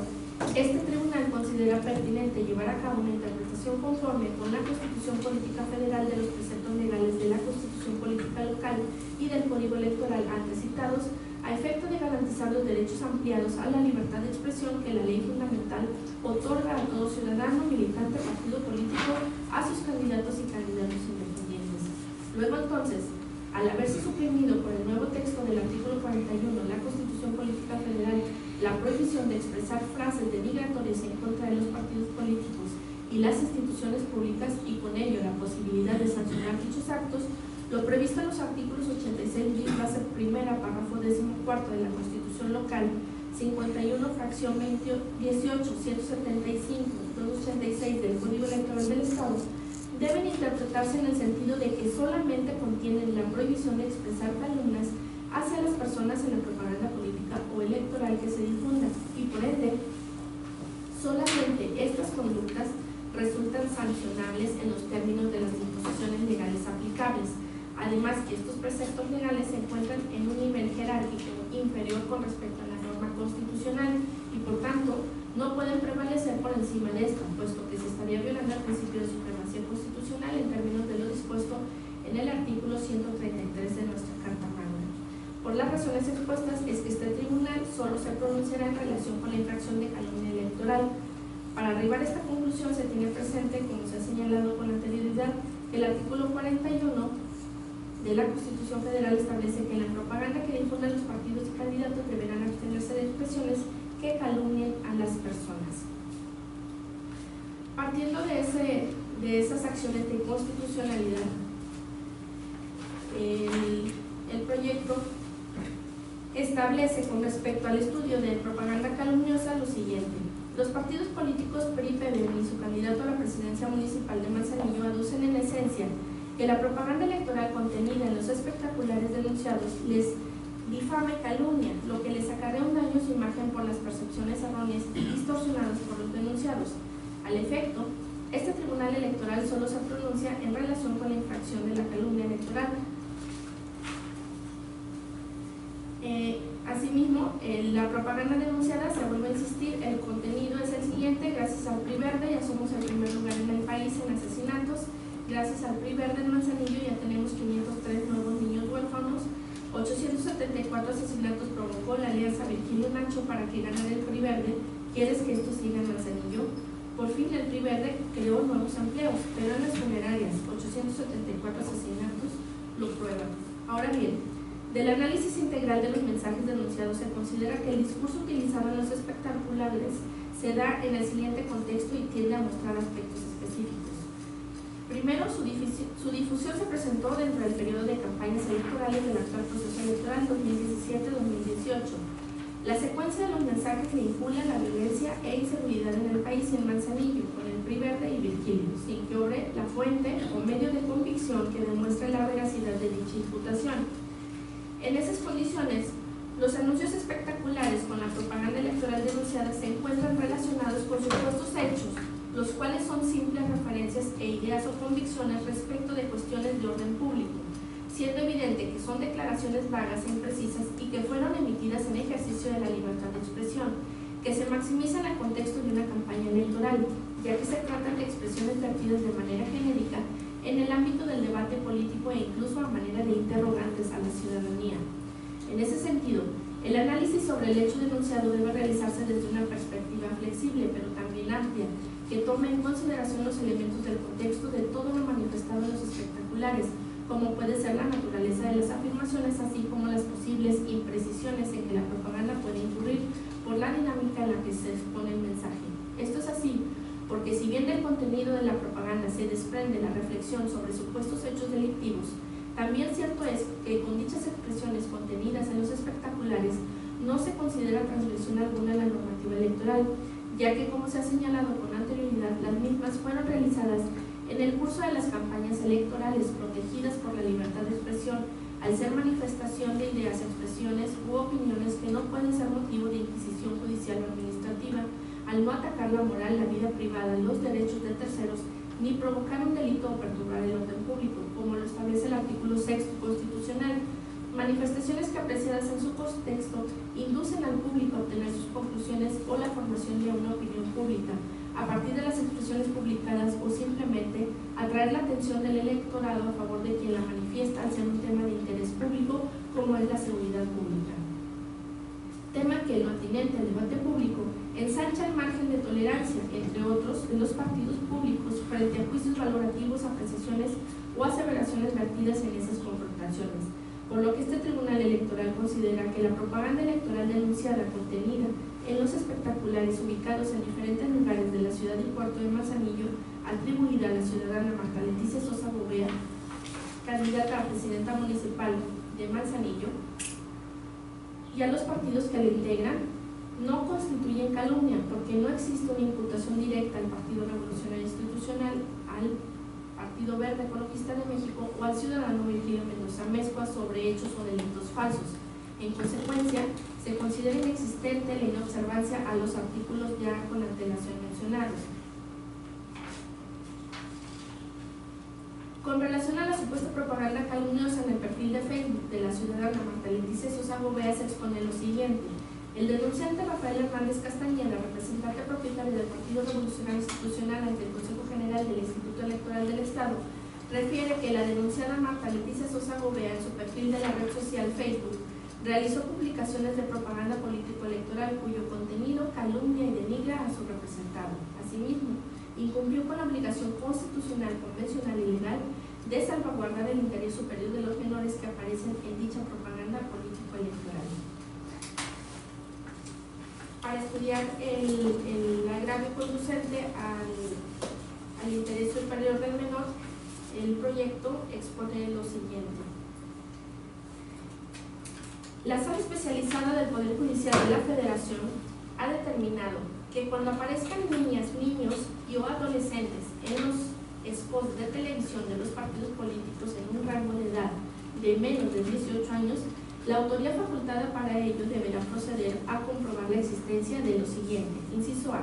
este tribunal considera pertinente llevar a cabo una interpretación conforme con la Constitución Política Federal de los preceptos legales de la Constitución Política Local y del Código Electoral antes citados, a efecto de garantizar los derechos ampliados a la libertad de expresión que la ley fundamental otorga a todo ciudadano, militante, partido político, a sus candidatos y candidatos independientes. Luego, entonces, al haberse suprimido por el nuevo texto del artículo 41 de la Constitución Política Federal la prohibición de expresar frases denigratorias en contra de los partidos políticos y las instituciones públicas, y con ello la posibilidad de sancionar dichos actos, lo previsto en los artículos 86 bis base primera, párrafo 14 de la Constitución Local 51, fracción 18, 175, 286 del Código Electoral del Estado, deben interpretarse en el sentido de que solamente contienen la prohibición de expresar calumnias hacia las personas en la propaganda política o electoral que se difunda, y por ende, solamente estas conductas resultan sancionables en los términos de las disposiciones legales aplicables. Además, que estos preceptos legales se encuentran en un nivel jerárquico inferior con respecto a la norma constitucional y, por tanto, no pueden prevalecer por encima de esta, puesto que se estaría violando el principio de supremacía constitucional en términos de lo dispuesto en el artículo 133 de nuestra Carta Magna. Por las razones expuestas es que este tribunal solo se pronunciará en relación con la infracción de electoral. Para arribar a esta conclusión se tiene presente, como se ha señalado con anterioridad, que el artículo 41 de la Constitución Federal establece que en la propaganda que difunden los partidos y candidatos deberán abstenerse de expresiones que calumnien a las personas. Partiendo de esas acciones de constitucionalidad, el proyecto establece con respecto al estudio de propaganda calumniosa lo siguiente: los partidos políticos PRI, PBM y su candidato a la presidencia municipal de Manzanillo aducen en esencia que la propaganda electoral contenida en los espectaculares denunciados les difama y calumnia, lo que les acarrea un daño a su imagen por las percepciones erróneas y distorsionadas por los denunciados. Al efecto, este tribunal electoral solo se pronuncia en relación con la infracción de la calumnia electoral. Asimismo, la propaganda denunciada, se vuelve a insistir, el contenido es el siguiente: gracias al PRI Verde ya somos el primer lugar en el país en asesinatos, gracias al PRI Verde en Manzanillo ya tenemos 503 nuevos niños huérfanos, 874 asesinatos provocó la alianza Virgilio Nacho para que ganara el PRI Verde. ¿Quieres que esto siga en Manzanillo? Por fin el PRI Verde creó nuevos empleos, pero en las funerarias 874 asesinatos lo prueban. Ahora bien, del análisis integral de los mensajes denunciados se considera que el discurso utilizado en los espectaculares se da en el siguiente contexto y tiende a mostrar aspectos específicos. Primero, su difusión se presentó dentro del periodo de campañas electorales del actual proceso electoral 2017-2018. La secuencia de los mensajes vincula la violencia e inseguridad en el país y en Manzanillo, con el PRI Verde y Virgilio, sin que obre la fuente o medio de convicción que demuestre la veracidad de dicha imputación. En esas condiciones, los anuncios espectaculares con la propaganda electoral denunciada se encuentran relacionados con supuestos hechos, los cuales son simples referencias e ideas o convicciones respecto de cuestiones de orden público, siendo evidente que son declaraciones vagas e imprecisas y que fueron emitidas en ejercicio de la libertad de expresión, que se maximiza en el contexto de una campaña electoral, ya que se tratan de expresiones vertidas de manera genérica en el ámbito del debate político e incluso a manera de interrogantes a la ciudadanía. En ese sentido, el análisis sobre el hecho denunciado debe realizarse desde una perspectiva flexible, pero también amplia, que tome en consideración los elementos del contexto de todo lo manifestado en los espectaculares, como puede ser la naturaleza de las afirmaciones, así como las posibles imprecisiones en que la propaganda puede incurrir por la dinámica en la que se expone el mensaje. Esto es así porque, si bien del contenido de la propaganda se desprende la reflexión sobre supuestos hechos delictivos, también cierto es que con dichas expresiones contenidas en los espectaculares no se considera transgresión alguna a la normativa electoral, ya que, como se ha señalado con anterioridad, las mismas fueron realizadas en el curso de las campañas electorales, protegidas por la libertad de expresión, al ser manifestación de ideas, expresiones u opiniones que no pueden ser motivo de inquisición judicial o administrativa, al no atacar la moral, la vida privada, los derechos de terceros, ni provocar un delito o perturbar el orden público, como lo establece el artículo 6 constitucional. Manifestaciones que, apreciadas en su contexto, inducen al público a obtener sus conclusiones o la formación de una opinión pública a partir de las expresiones publicadas, o simplemente atraer la atención del electorado a favor de quien la manifiesta al ser un tema de interés público, como es la seguridad pública. Tema que, en lo atinente al debate público, ensancha el margen de tolerancia, entre otros, de los partidos públicos frente a juicios valorativos, apreciaciones o aseveraciones vertidas en esas confrontaciones, por lo que este tribunal electoral considera que la propaganda electoral denunciada contenida en los espectaculares ubicados en diferentes lugares de la ciudad y puerto de Manzanillo, atribuida a la ciudadana Marta Leticia Sosa Bovea, candidata a presidenta municipal de Manzanillo, y a los partidos que la integran, no constituyen calumnia, porque no existe una imputación directa al Partido Revolucionario Institucional, al Partido Verde Ecologista de México o al ciudadano Virgilio Mendoza Mezcua sobre hechos o delitos falsos. En consecuencia, se considera inexistente la inobservancia a los artículos ya con antelación mencionados. Con relación a la supuesta propaganda calumniosa en el perfil de Facebook de la ciudadana Marta Leticia Sosa Bovea, se expone lo siguiente. El denunciante Rafael Hernández Castañeda, representante propietario del Partido Revolucionario Institucional ante el Consejo General del Instituto Electoral del Estado, refiere que la denunciada Marta Leticia Sosa Bovea, en su perfil de la red social Facebook, realizó publicaciones de propaganda político-electoral cuyo contenido calumnia y denigra convenga a su representado. Asimismo, incumplió con la obligación constitucional, convencional y legal de salvaguardar el interés superior de los menores que aparecen en dicha propaganda político-electoral. Para estudiar el agravio conducente al interés superior del menor, el proyecto expone lo siguiente. La Sala Especializada del Poder Judicial de la Federación ha determinado que cuando aparezcan niñas, niños y o adolescentes en los spots de televisión de los partidos políticos en un rango de edad de menos de 18 años, la autoridad facultada para ello deberá proceder a comprobar la existencia de lo siguiente. Inciso A.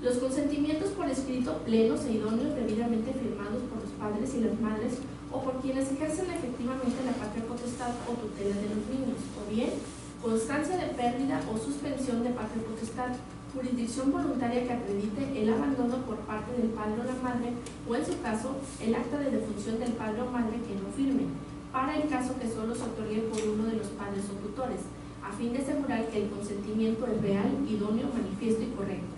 Los consentimientos por escrito plenos e idóneos debidamente firmados por los padres y las madres o por quienes ejercen efectivamente la patria potestad o tutela de los niños, o bien constancia de pérdida o suspensión de patria potestad, jurisdicción voluntaria que acredite el abandono por parte del padre o la madre, o en su caso, el acta de defunción del padre o madre que no firme, para el caso que solo se otorgue por uno de los padres o tutores, a fin de asegurar que el consentimiento es real, idóneo, manifiesto y correcto.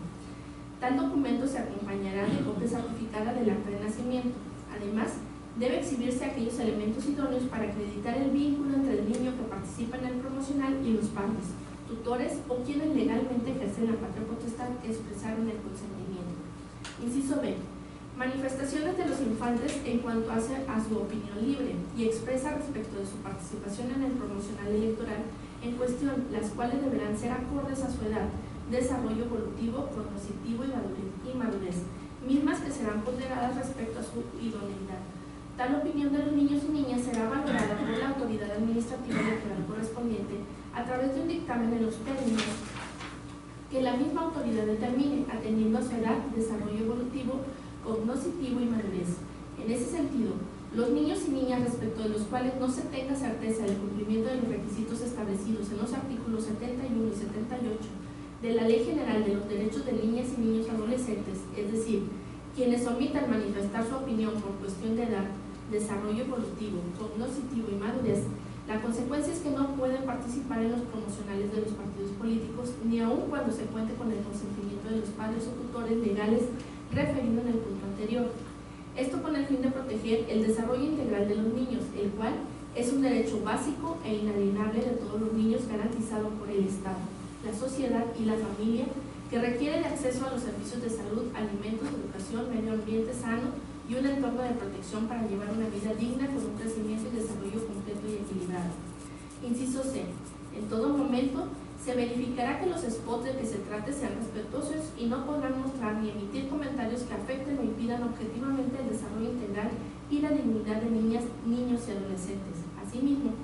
Tal documento se acompañará de copia certificada del acta de nacimiento. Además, debe exhibirse aquellos elementos idóneos para acreditar el vínculo entre el niño que participa en el promocional y los padres, tutores o quienes legalmente ejercen la patria potestad que expresaron el consentimiento. Inciso B. Manifestaciones de los infantes en cuanto a su opinión libre y expresa respecto de su participación en el promocional electoral en cuestión, las cuales deberán ser acordes a su edad, desarrollo evolutivo, cognoscitivo y madurez, mismas que serán ponderadas respecto a su idoneidad. Tal opinión de los niños y niñas será valorada por la autoridad administrativa electoral correspondiente a través de un dictamen en los términos que la misma autoridad determine, atendiendo a su edad, desarrollo evolutivo, cognoscitivo y madurez. En ese sentido, los niños y niñas respecto de los cuales no se tenga certeza del cumplimiento de los requisitos establecidos en los artículos 71 y 78 de la Ley General de los Derechos de Niñas y Niños Adolescentes, es decir, quienes omitan manifestar su opinión por cuestión de edad, desarrollo evolutivo, cognoscitivo y madurez, la consecuencia es que no pueden participar en los promocionales de los partidos políticos, ni aun cuando se cuente con el consentimiento de los padres o tutores legales referido en el punto anterior. Esto con el fin de proteger el desarrollo integral de los niños, el cual es un derecho básico e inalienable de todos los niños garantizado por el Estado, la sociedad y la familia, que requiere de acceso a los servicios de salud, alimentos, educación, medio ambiente sano y un entorno de protección para llevar una vida digna con un crecimiento y desarrollo completo y equilibrado. Inciso C. En todo momento se verificará que los spots de que se trate sean respetuosos y no podrán mostrar ni emitir comentarios que afecten o impidan objetivamente el desarrollo integral y la dignidad de niñas, niños y adolescentes. Asimismo,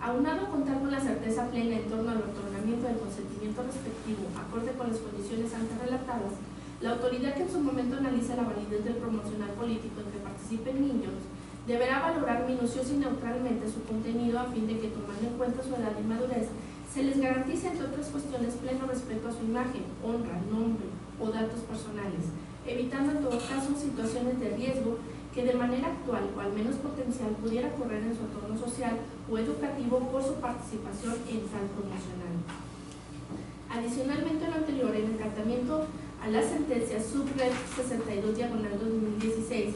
aunado a contar con la certeza plena en torno al otorgamiento del consentimiento respectivo, acorde con las condiciones antes relatadas, la autoridad que en su momento analiza la validez del promocional político en que participen niños deberá valorar minuciosa y neutralmente su contenido a fin de que, tomando en cuenta su edad y madurez, se les garantice, entre otras cuestiones, pleno respeto a su imagen, honra, nombre o datos personales, evitando en todo caso situaciones de riesgo que de manera actual o al menos potencial pudiera correr en su entorno social o educativo por su participación en tal promocional. Adicionalmente a lo anterior, en el tratamiento a la sentencia Subred 62/2016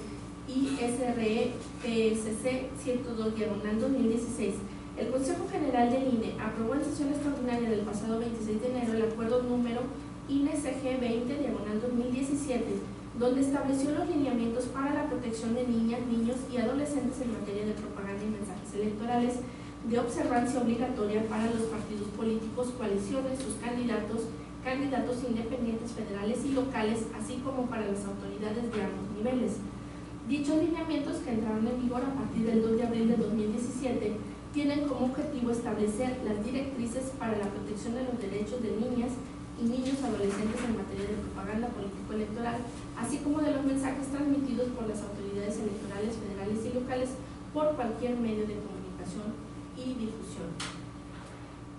y SRE PSC 102/2016, el Consejo General del INE aprobó en sesión extraordinaria del pasado 26 de enero el acuerdo número INE-CG 20/2017, donde estableció los lineamientos para la protección de niñas, niños y adolescentes en materia de propaganda y mensajes electorales de observancia obligatoria para los partidos políticos, coaliciones, sus candidatos independientes federales y locales, así como para las autoridades de ambos niveles. Dichos lineamientos, que entraron en vigor a partir del 2 de abril de 2017, tienen como objetivo establecer las directrices para la protección de los derechos de niñas y niños adolescentes en materia de propaganda político-electoral, así como de los mensajes transmitidos por las autoridades electorales federales y locales por cualquier medio de comunicación y difusión.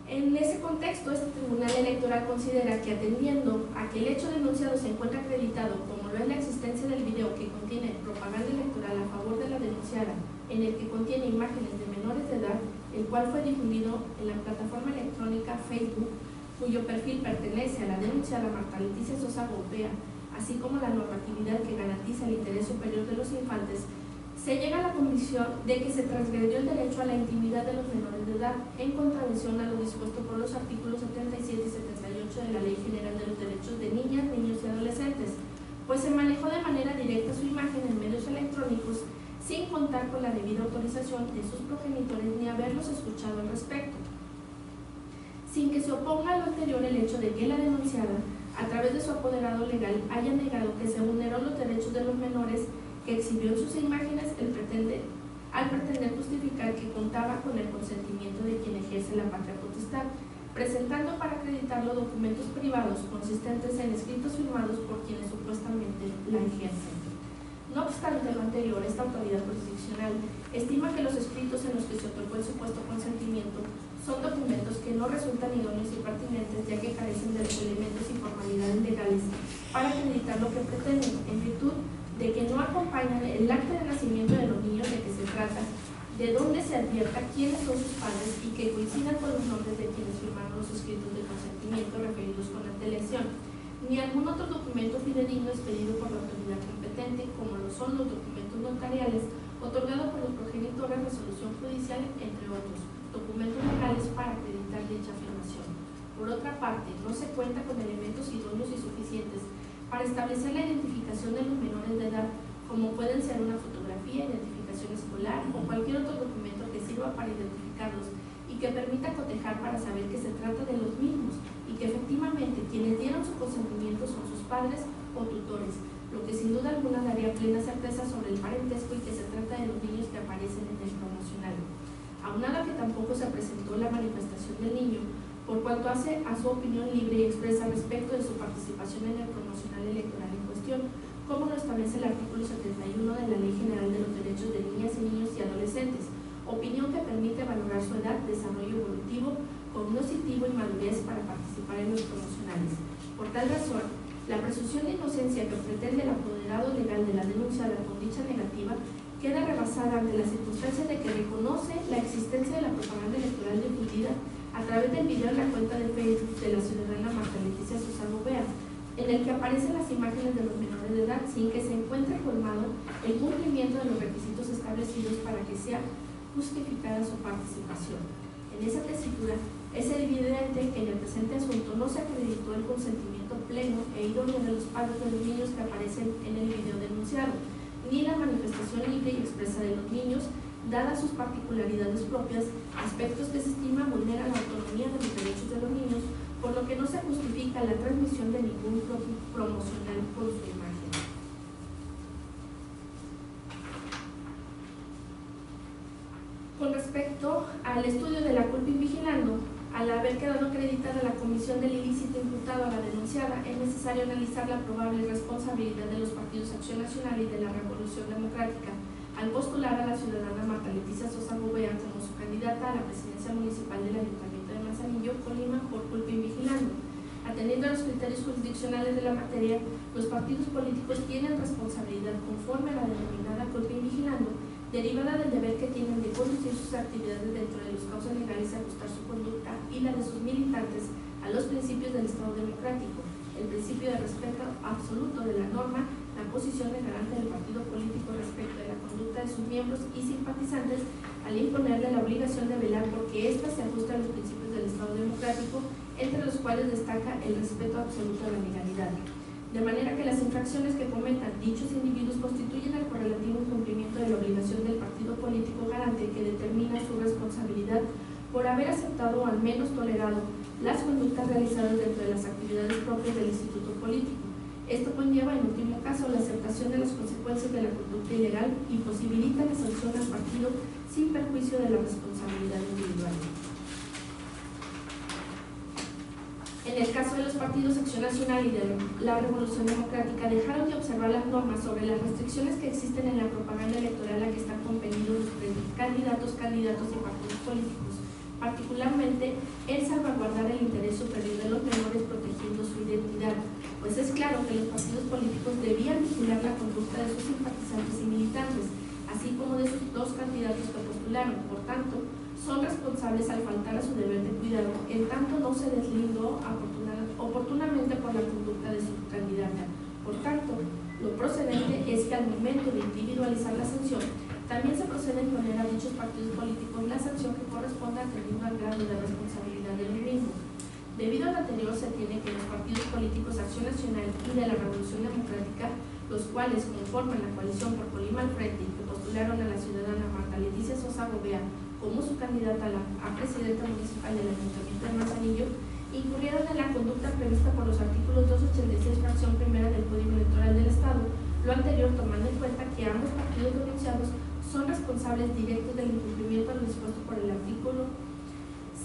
En ese contexto, este Tribunal Electoral considera que, atendiendo a que el hecho denunciado se encuentra acreditado, como lo es la existencia del video que contiene propaganda electoral a favor de la denunciada, en el que contiene imágenes de menores de edad, el cual fue difundido en la plataforma electrónica Facebook, cuyo perfil pertenece a la denunciada Marta Leticia Sosa Gobea, así como la normatividad que garantiza el interés superior de los infantes, se llega a la convicción de que se transgredió el derecho a la intimidad de los menores de edad en contravención a lo dispuesto por los artículos 77 y 78 de la Ley General de los Derechos de Niñas, Niños y Adolescentes, pues se manejó de manera directa su imagen en medios electrónicos sin contar con la debida autorización de sus progenitores ni haberlos escuchado al respecto. Sin que se oponga a lo anterior el hecho de que la denunciada, a través de su apoderado legal, haya negado que se vulneró los derechos de los menores que exhibió en sus imágenes al pretender justificar que contaba con el consentimiento de quien ejerce la patria potestad, presentando para acreditarlo documentos privados consistentes en escritos firmados por quienes supuestamente la ejercen. No obstante lo anterior, esta autoridad jurisdiccional estima que los escritos en los que se otorgó el supuesto consentimiento son documentos que no resultan idóneos y pertinentes, ya que carecen de los elementos y formalidades legales para acreditar lo que pretenden, en virtud de que no acompañan el acta de nacimiento de los niños de que se trata, de donde se advierta quiénes son sus padres y que coincidan con los nombres de quienes firmaron los escritos de consentimiento referidos con antelación, ni algún otro documento fidedigno expedido por la autoridad competente, como lo son los documentos notariales otorgados por los progenitores, resolución judicial, entre otros documentos legales para acreditar dicha afirmación. Por otra parte, no se cuenta con elementos idóneos y suficientes para establecer la identificación de los menores de edad, como pueden ser una fotografía, identificación escolar o cualquier otro documento que sirva para identificarlos y que permita cotejar para saber que se trata de los mismos y que efectivamente quienes dieron su consentimiento son sus padres o tutores, lo que sin duda alguna daría plena certeza sobre el parentesco y que se trata de los niños que aparecen en el promocional. Aunado a que tampoco se presentó la manifestación del niño, por cuanto hace a su opinión libre y expresa respecto de su participación en el promocional electoral en cuestión, como lo establece el artículo 71 de la Ley General de los Derechos de Niñas y Niños y Adolescentes, opinión que permite valorar su edad, desarrollo evolutivo, cognoscitivo y madurez para participar en los promocionales. Por tal razón, la presunción de inocencia que pretende el apoderado legal de la denunciada con dicha negativa queda rebasada ante la circunstancia de que reconoce la existencia de la propaganda electoral difundida a través del video en la cuenta de Facebook de la ciudadana Marta Leticia Sosa Gobea, en el que aparecen las imágenes de los menores de edad sin que se encuentre colmado el cumplimiento de los requisitos establecidos para que sea justificada su participación. En esa tesitura, es evidente que en el presente asunto no se acreditó el consentimiento pleno e idóneo de los padres de los niños que aparecen en el video denunciado, ni la manifestación libre y expresa de los niños, dadas sus particularidades propias, aspectos que se estima vulneran la autonomía de los derechos de los niños, por lo que no se justifica la transmisión de ningún promocional con su imagen. Con respecto al estudio de la culpa invigilando, al haber quedado acreditada la comisión del ilícito imputado a la denunciada, es necesario analizar la probable responsabilidad de los partidos Acción Nacional y de la Revolución Democrática al postular a la ciudadana Marta Leticia Sosa Gobea como su candidata a la presidencia municipal del Ayuntamiento de Manzanillo, Colima, por culpa invigilando. Atendiendo a los criterios jurisdiccionales de la materia, los partidos políticos tienen responsabilidad conforme a la denominada culpa invigilando, derivada del deber que tienen de conducir sus actividades dentro de los cauces legales y ajustar su conducta y la de sus militantes a los principios del Estado democrático, el principio de respeto absoluto de la norma, la posición de garante del partido político respecto de la conducta de sus miembros y simpatizantes al imponerle la obligación de velar porque ésta se ajuste a los principios del Estado democrático, entre los cuales destaca el respeto absoluto a la legalidad. De manera que las infracciones que cometan dichos individuos constituyen el correlativo incumplimiento de la obligación del partido político garante que determina su responsabilidad por haber aceptado o al menos tolerado las conductas realizadas dentro de las actividades propias del instituto político. Esto conlleva, en último caso, la aceptación de las consecuencias de la conducta ilegal y posibilita la sanción al partido sin perjuicio de la responsabilidad individual. En el caso de los partidos Acción Nacional y de la Revolución Democrática, dejaron de observar las normas sobre las restricciones que existen en la propaganda electoral a que están compelidos los candidatos y partidos políticos, particularmente el salvaguardar el interés superior de los menores protegiendo su identidad, pues es claro que los partidos políticos debían vigilar la conducta de sus simpatizantes y militantes, así como de sus dos candidatos que postularon. Por tanto, son responsables al faltar a su deber de cuidado, en tanto no se deslindó oportunamente por la conducta de su candidata. Por tanto, lo procedente es que al momento de individualizar la sanción, también se procede a imponer a dichos partidos políticos la sanción que corresponda atendiendo al grado de responsabilidad de los mismos. Debido al anterior, se tiene que los partidos políticos Acción Nacional y de la Revolución Democrática, los cuales conforman la coalición por Colima al Frente y que postularon a la ciudadana Marta Leticia Sosa Gobea como su candidata a presidenta municipal del Ayuntamiento de Manzanillo, incurrieron en la conducta prevista por los artículos 286, fracción primera del Código Electoral del Estado, lo anterior tomando en cuenta que ambos partidos denunciados son responsables directos del incumplimiento de lo dispuesto por el artículo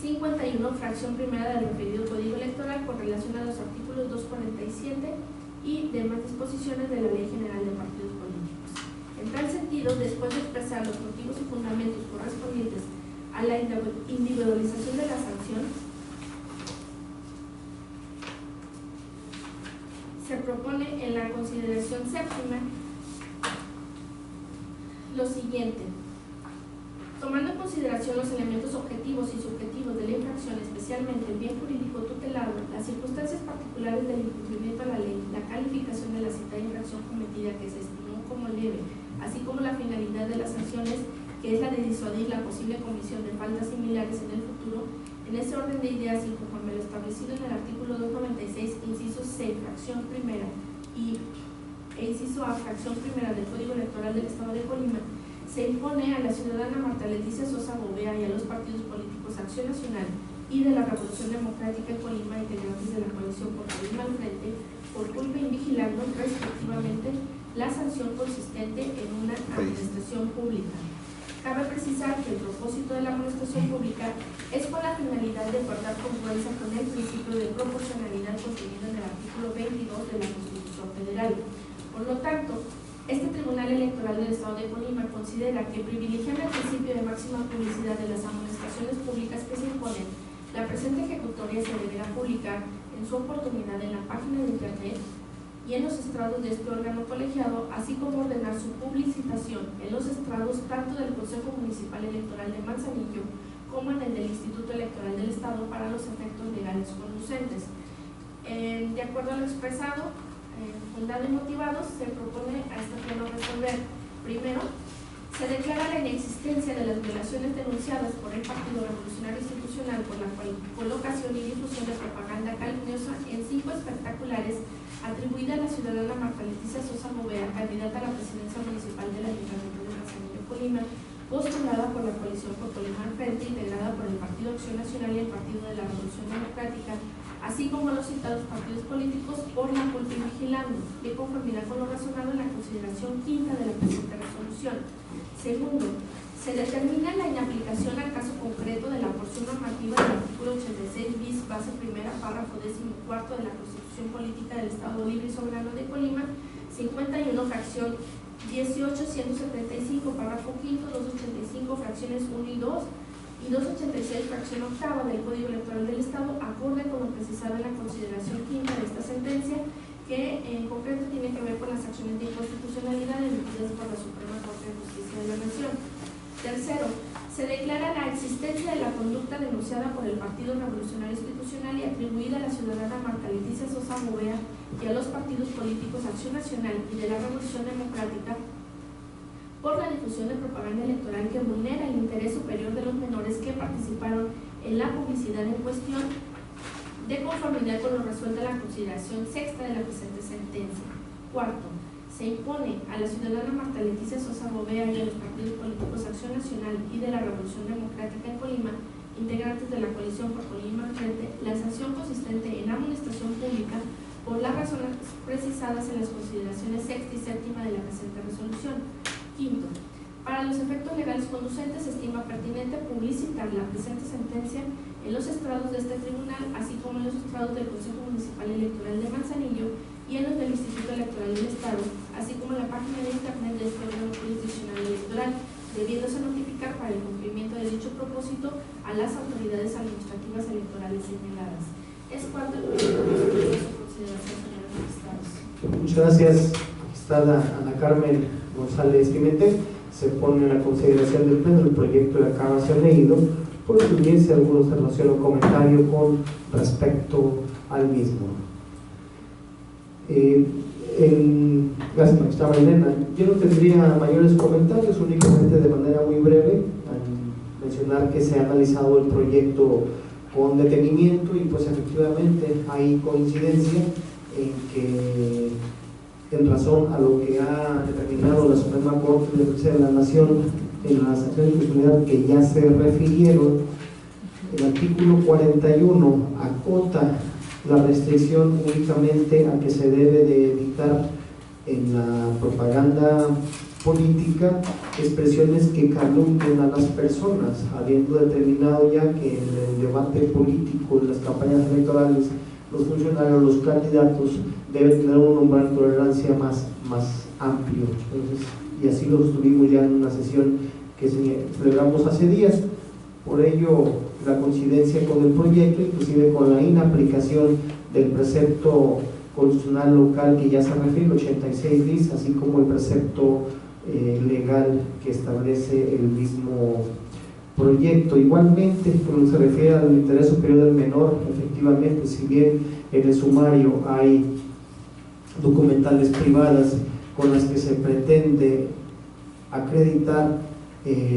51, fracción primera del referido Código Electoral con relación a los artículos 247 y demás disposiciones de la Ley General de Partidos Políticos. En tal sentido, después de expresar los motivos y fundamentos correspondientes a la individualización de la sanción, se propone en la consideración séptima lo siguiente: tomando en consideración los elementos objetivos y subjetivos de la infracción, especialmente el bien jurídico tutelado, las circunstancias particulares del incumplimiento a la ley, la calificación de la citada infracción cometida que se estimó como leve, así como la finalidad de las sanciones, que es la de disuadir la posible comisión de faltas similares en el futuro, en ese orden de ideas y conforme lo establecido en el artículo 296, inciso C, fracción primera e inciso A, fracción primera del Código Electoral del Estado de Colima, se impone a la ciudadana Marta Leticia Sosa Gobea y a los partidos políticos Acción Nacional y de la Revolución Democrática en Colima, integrantes de la coalición por Colima al Frente, por culpa y vigilando respectivamente la sanción consistente en una amonestación pública. Cabe precisar que el propósito de la amonestación pública es con la finalidad de guardar congruencia con el principio de proporcionalidad contenido en el artículo 22 de la Constitución Federal. Por lo tanto, este Tribunal Electoral del Estado de Colima considera que, privilegiando el principio de máxima publicidad de las amonestaciones públicas que se imponen, la presente ejecutoria se deberá publicar en su oportunidad en la página de Internet y en los estrados de este órgano colegiado, así como ordenar su publicitación en los estrados tanto del Consejo Municipal Electoral de Manzanillo como en el del Instituto Electoral del Estado para los efectos legales conducentes. De acuerdo a lo expresado, fundado y motivado, se propone a este pleno resolver: primero, se declara la inexistencia de las violaciones denunciadas por el Partido Revolucionario Institucional por la colocación y difusión de propaganda calumniosa en 5 espectaculares atribuida a la ciudadana Marta Leticia Sosa Gobea, candidata a la presidencia municipal del Ayuntamiento de Manzanillo, Colima, postulada por la coalición por Colima al Frente, integrada por el Partido Acción Nacional y el Partido de la Revolución Democrática, así como los citados partidos políticos, por la culpa y vigilando, de conformidad con lo razonado en la consideración quinta de la presente resolución. Segundo, se determina la inaplicación al caso concreto de la porción normativa del artículo 86 bis, base primera, párrafo 14 de la Constitución Política del Estado Libre y Soberano de Colima, 51, fracción 18, 175, párrafo quinto, 285, fracciones 1 y 2, y 286, fracción octava del Código Electoral del Estado, acorde con lo precisado en la consideración quinta de esta sentencia, que en concreto tiene que ver con las acciones de inconstitucionalidad emitidas por la Suprema Corte de Justicia de la Nación. Tercero, se declara la existencia de la conducta denunciada por el Partido Revolucionario Institucional y atribuida a la ciudadana Marta Leticia Sosa Gobea y a los partidos políticos Acción Nacional y de la Revolución Democrática por la difusión de propaganda electoral que vulnera el interés superior de los menores que participaron en la publicidad en cuestión, de conformidad con lo resuelto en la consideración sexta de la presente sentencia. Cuarto, se impone a la ciudadana Marta Leticia Sosa Gobea y a los partidos políticos Acción Nacional y de la Revolución Democrática en Colima, integrantes de la coalición por Colima al Frente, la sanción consistente en amonestación pública por las razones precisadas en las consideraciones sexta y séptima de la presente resolución. Quinto, para los efectos legales conducentes se estima pertinente publicitar la presente sentencia en los estrados de este tribunal, así como en los estrados del Consejo Municipal Electoral de Manzanillo y en los del Instituto Electoral del Estado, así como en la página de Internet de este órgano jurisdiccional electoral, debiéndose notificar para el cumplimiento de dicho propósito a las autoridades administrativas electorales señaladas. Es cuanto el proyecto de su consideración, señores magistrados. Muchas gracias, magistrada Ana Carmen González Pimentel. Se pone en la consideración del pleno el proyecto que acaba de ser leído por si hubiese alguna observación o comentario con respecto al mismo. Gracias, magistrada Elena. Yo no tendría mayores comentarios, únicamente de manera muy breve, al mencionar que se ha analizado el proyecto con detenimiento y pues efectivamente hay coincidencia en que, en razón a lo que ha determinado la Suprema Corte de Justicia de la Nación en las acciones de constitucionalidad que ya se refirieron, el artículo 41 acota la restricción únicamente a que se debe de evitar en la propaganda política expresiones que calumnien a las personas, habiendo determinado ya que en el debate político, en las campañas electorales, los funcionarios, los candidatos deben tener un umbral de tolerancia más amplio. Entonces, y así lo tuvimos ya en una sesión que celebramos hace días. Por ello, la coincidencia con el proyecto, inclusive con la inaplicación del precepto constitucional local que ya se refiere, el 86 bis, así como el precepto legal que establece el mismo proyecto. Igualmente, cuando se refiere al interés superior del menor, efectivamente, si bien en el sumario hay documentales privadas con las que se pretende acreditar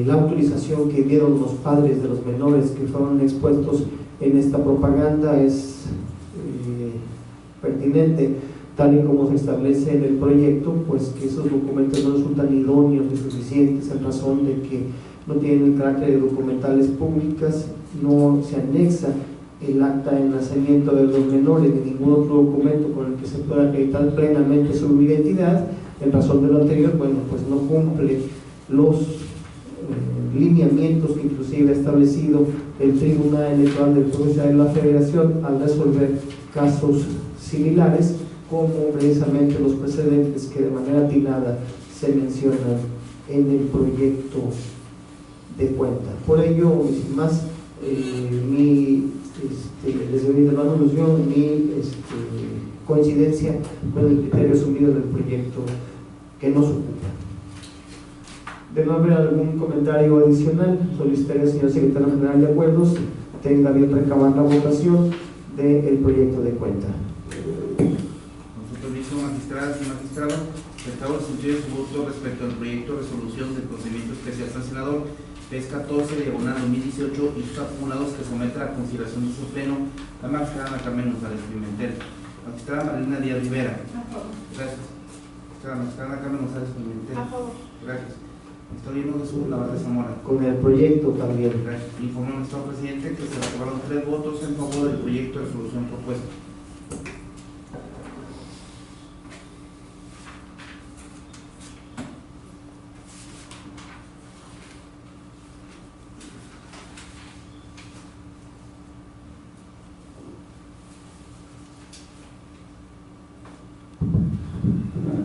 la autorización que dieron los padres de los menores que fueron expuestos en esta propaganda, es pertinente, tal y como se establece en el proyecto, pues que esos documentos no resultan idóneos ni suficientes en razón de que no tienen el carácter de documentales públicas, no se anexa el acta de nacimiento de los menores ni ningún otro documento con el que se pueda acreditar plenamente su identidad. En razón de lo anterior, bueno, pues no cumple los lineamientos que inclusive ha establecido el Tribunal Electoral del Poder Judicial de la Federación al resolver casos similares, como precisamente los precedentes que de manera atinada se mencionan en el proyecto de cuenta. Por ello, sin más, les doy de mano alusión, mi coincidencia con el criterio asumido del proyecto que nos ocupa. De no haber algún comentario adicional, solicitaré al señor secretario general de acuerdos tenga bien recabar la votación del proyecto de cuenta. Con su permiso, magistradas y magistrados, el Estado resolvió su voto respecto al proyecto de resolución del procedimiento especial sancionador PES 14/2018 y sus acumulados que somete a la consideración de su pleno la magistrada Ana Carmen González Pimentel, magistrada Marilena Díaz Rivera. A favor. Gracias. Magistrada Ana Carmen González Pimentel. A favor. Gracias. Está bien, Jesús Navarre Zamora. Con el proyecto también. Gracias. Informo al Estado presidente que se aprobaron 3 votos en favor del proyecto de resolución propuesto.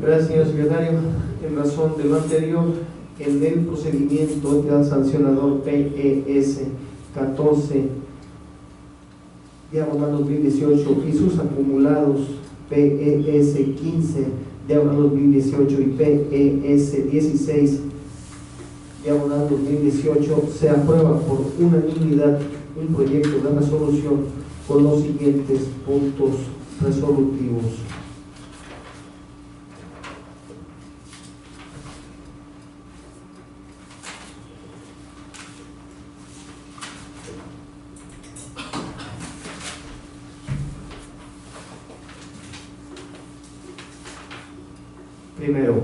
Gracias, señor secretario. En razón de lo anterior, en el procedimiento del sancionador PES 14/2018 y sus acumulados PES 15/2018 y PES 16/2018, se aprueba por unanimidad un proyecto de resolución con los siguientes puntos resolutivos. Primero,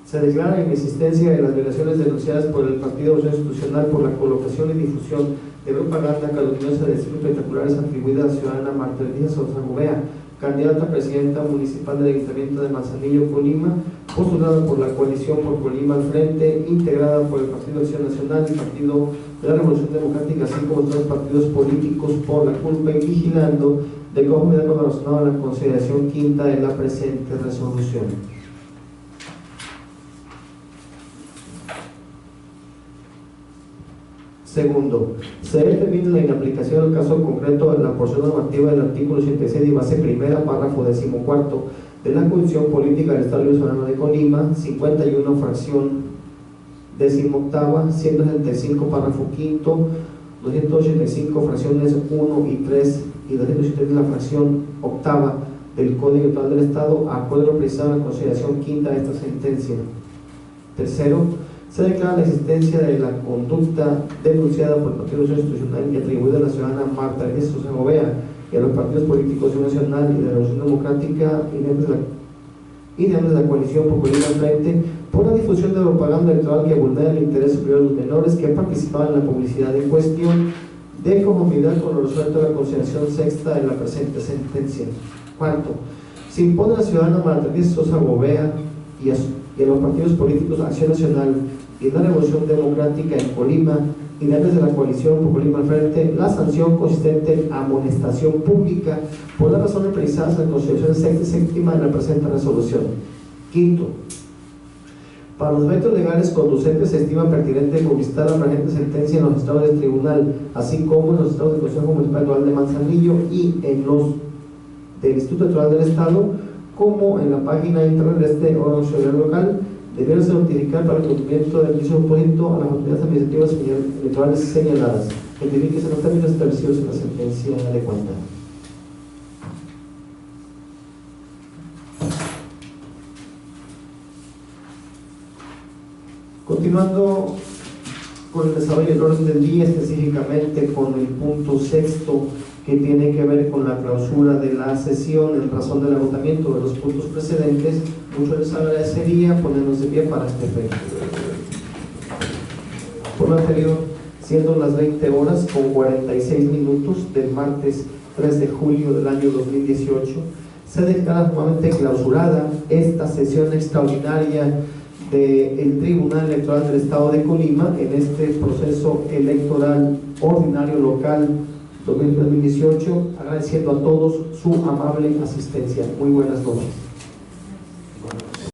se declara la inexistencia de las violaciones denunciadas por el Partido Acción Institucional por la colocación y difusión de propaganda calumniosa de estilos espectaculares atribuida a la ciudadana Marta Elisa Sosa Gobea, candidata a presidenta municipal del Ayuntamiento de Manzanillo, Colima, postulada por la coalición por Colima al Frente, integrada por el Partido Acción Nacional, el Partido de la Revolución Democrática, así como otros partidos políticos, por la culpa y vigilando de conformidad con lo relacionado a la consideración quinta de la presente resolución. Segundo, se determina la inaplicación del caso concreto de la porción normativa del artículo 86 y base primera, párrafo 14 de la Constitución Política del Estado Venezolano de Colima, 51, fracción 18ª, 165, párrafo 5, 285 fracciones 1 y 3 y 283 de la fracción octava del Código Electoral del Estado, acuerdo precisado en la consideración quinta de esta sentencia. Tercero, se declara la existencia de la conducta denunciada por el Partido Institucional y atribuida a la ciudadana Marta Elías Sosa Gobea y a los partidos políticos de Acción Nacional y de la Revolución Democrática y de la coalición por Colima al Frente por la difusión de propaganda electoral que vulnera el interés superior de los menores que participaban en la publicidad en cuestión, de conformidad con lo resuelto en la consideración sexta de la presente sentencia. Cuarto, se impone a la ciudadana Marta Elías Sosa Gobea y a los partidos políticos Acción Nacional y la Revolución Democrática en Colima y de la coalición por Colima al Frente la sanción consistente en amonestación pública por las razones precisadas en la Constitución sexta y séptima de la presente resolución. Quinto, para los efectos legales conducentes se estima pertinente publicitar la presente sentencia en los estados del tribunal, así como en los estados del Consejo Municipal de Manzanillo y en los del Instituto Electoral del Estado, como en la página de internet de este órgano auxiliar local, deberse notificar para el cumplimiento del dicho propósito a las autoridades administrativas electorales señaladas, que notifiquen los términos establecidos en la sentencia de cuenta. Continuando con el desarrollo del orden del día, específicamente con el punto sexto, que tiene que ver con la clausura de la sesión en razón del agotamiento de los puntos precedentes, mucho les agradecería ponernos de pie para este efecto. Por lo anterior, siendo las 20 horas con 46 minutos del martes 3 de julio del año 2018, se declara nuevamente clausurada esta sesión extraordinaria del Tribunal Electoral del Estado de Colima en este proceso electoral ordinario local 2018, agradeciendo a todos su amable asistencia. Muy buenas noches.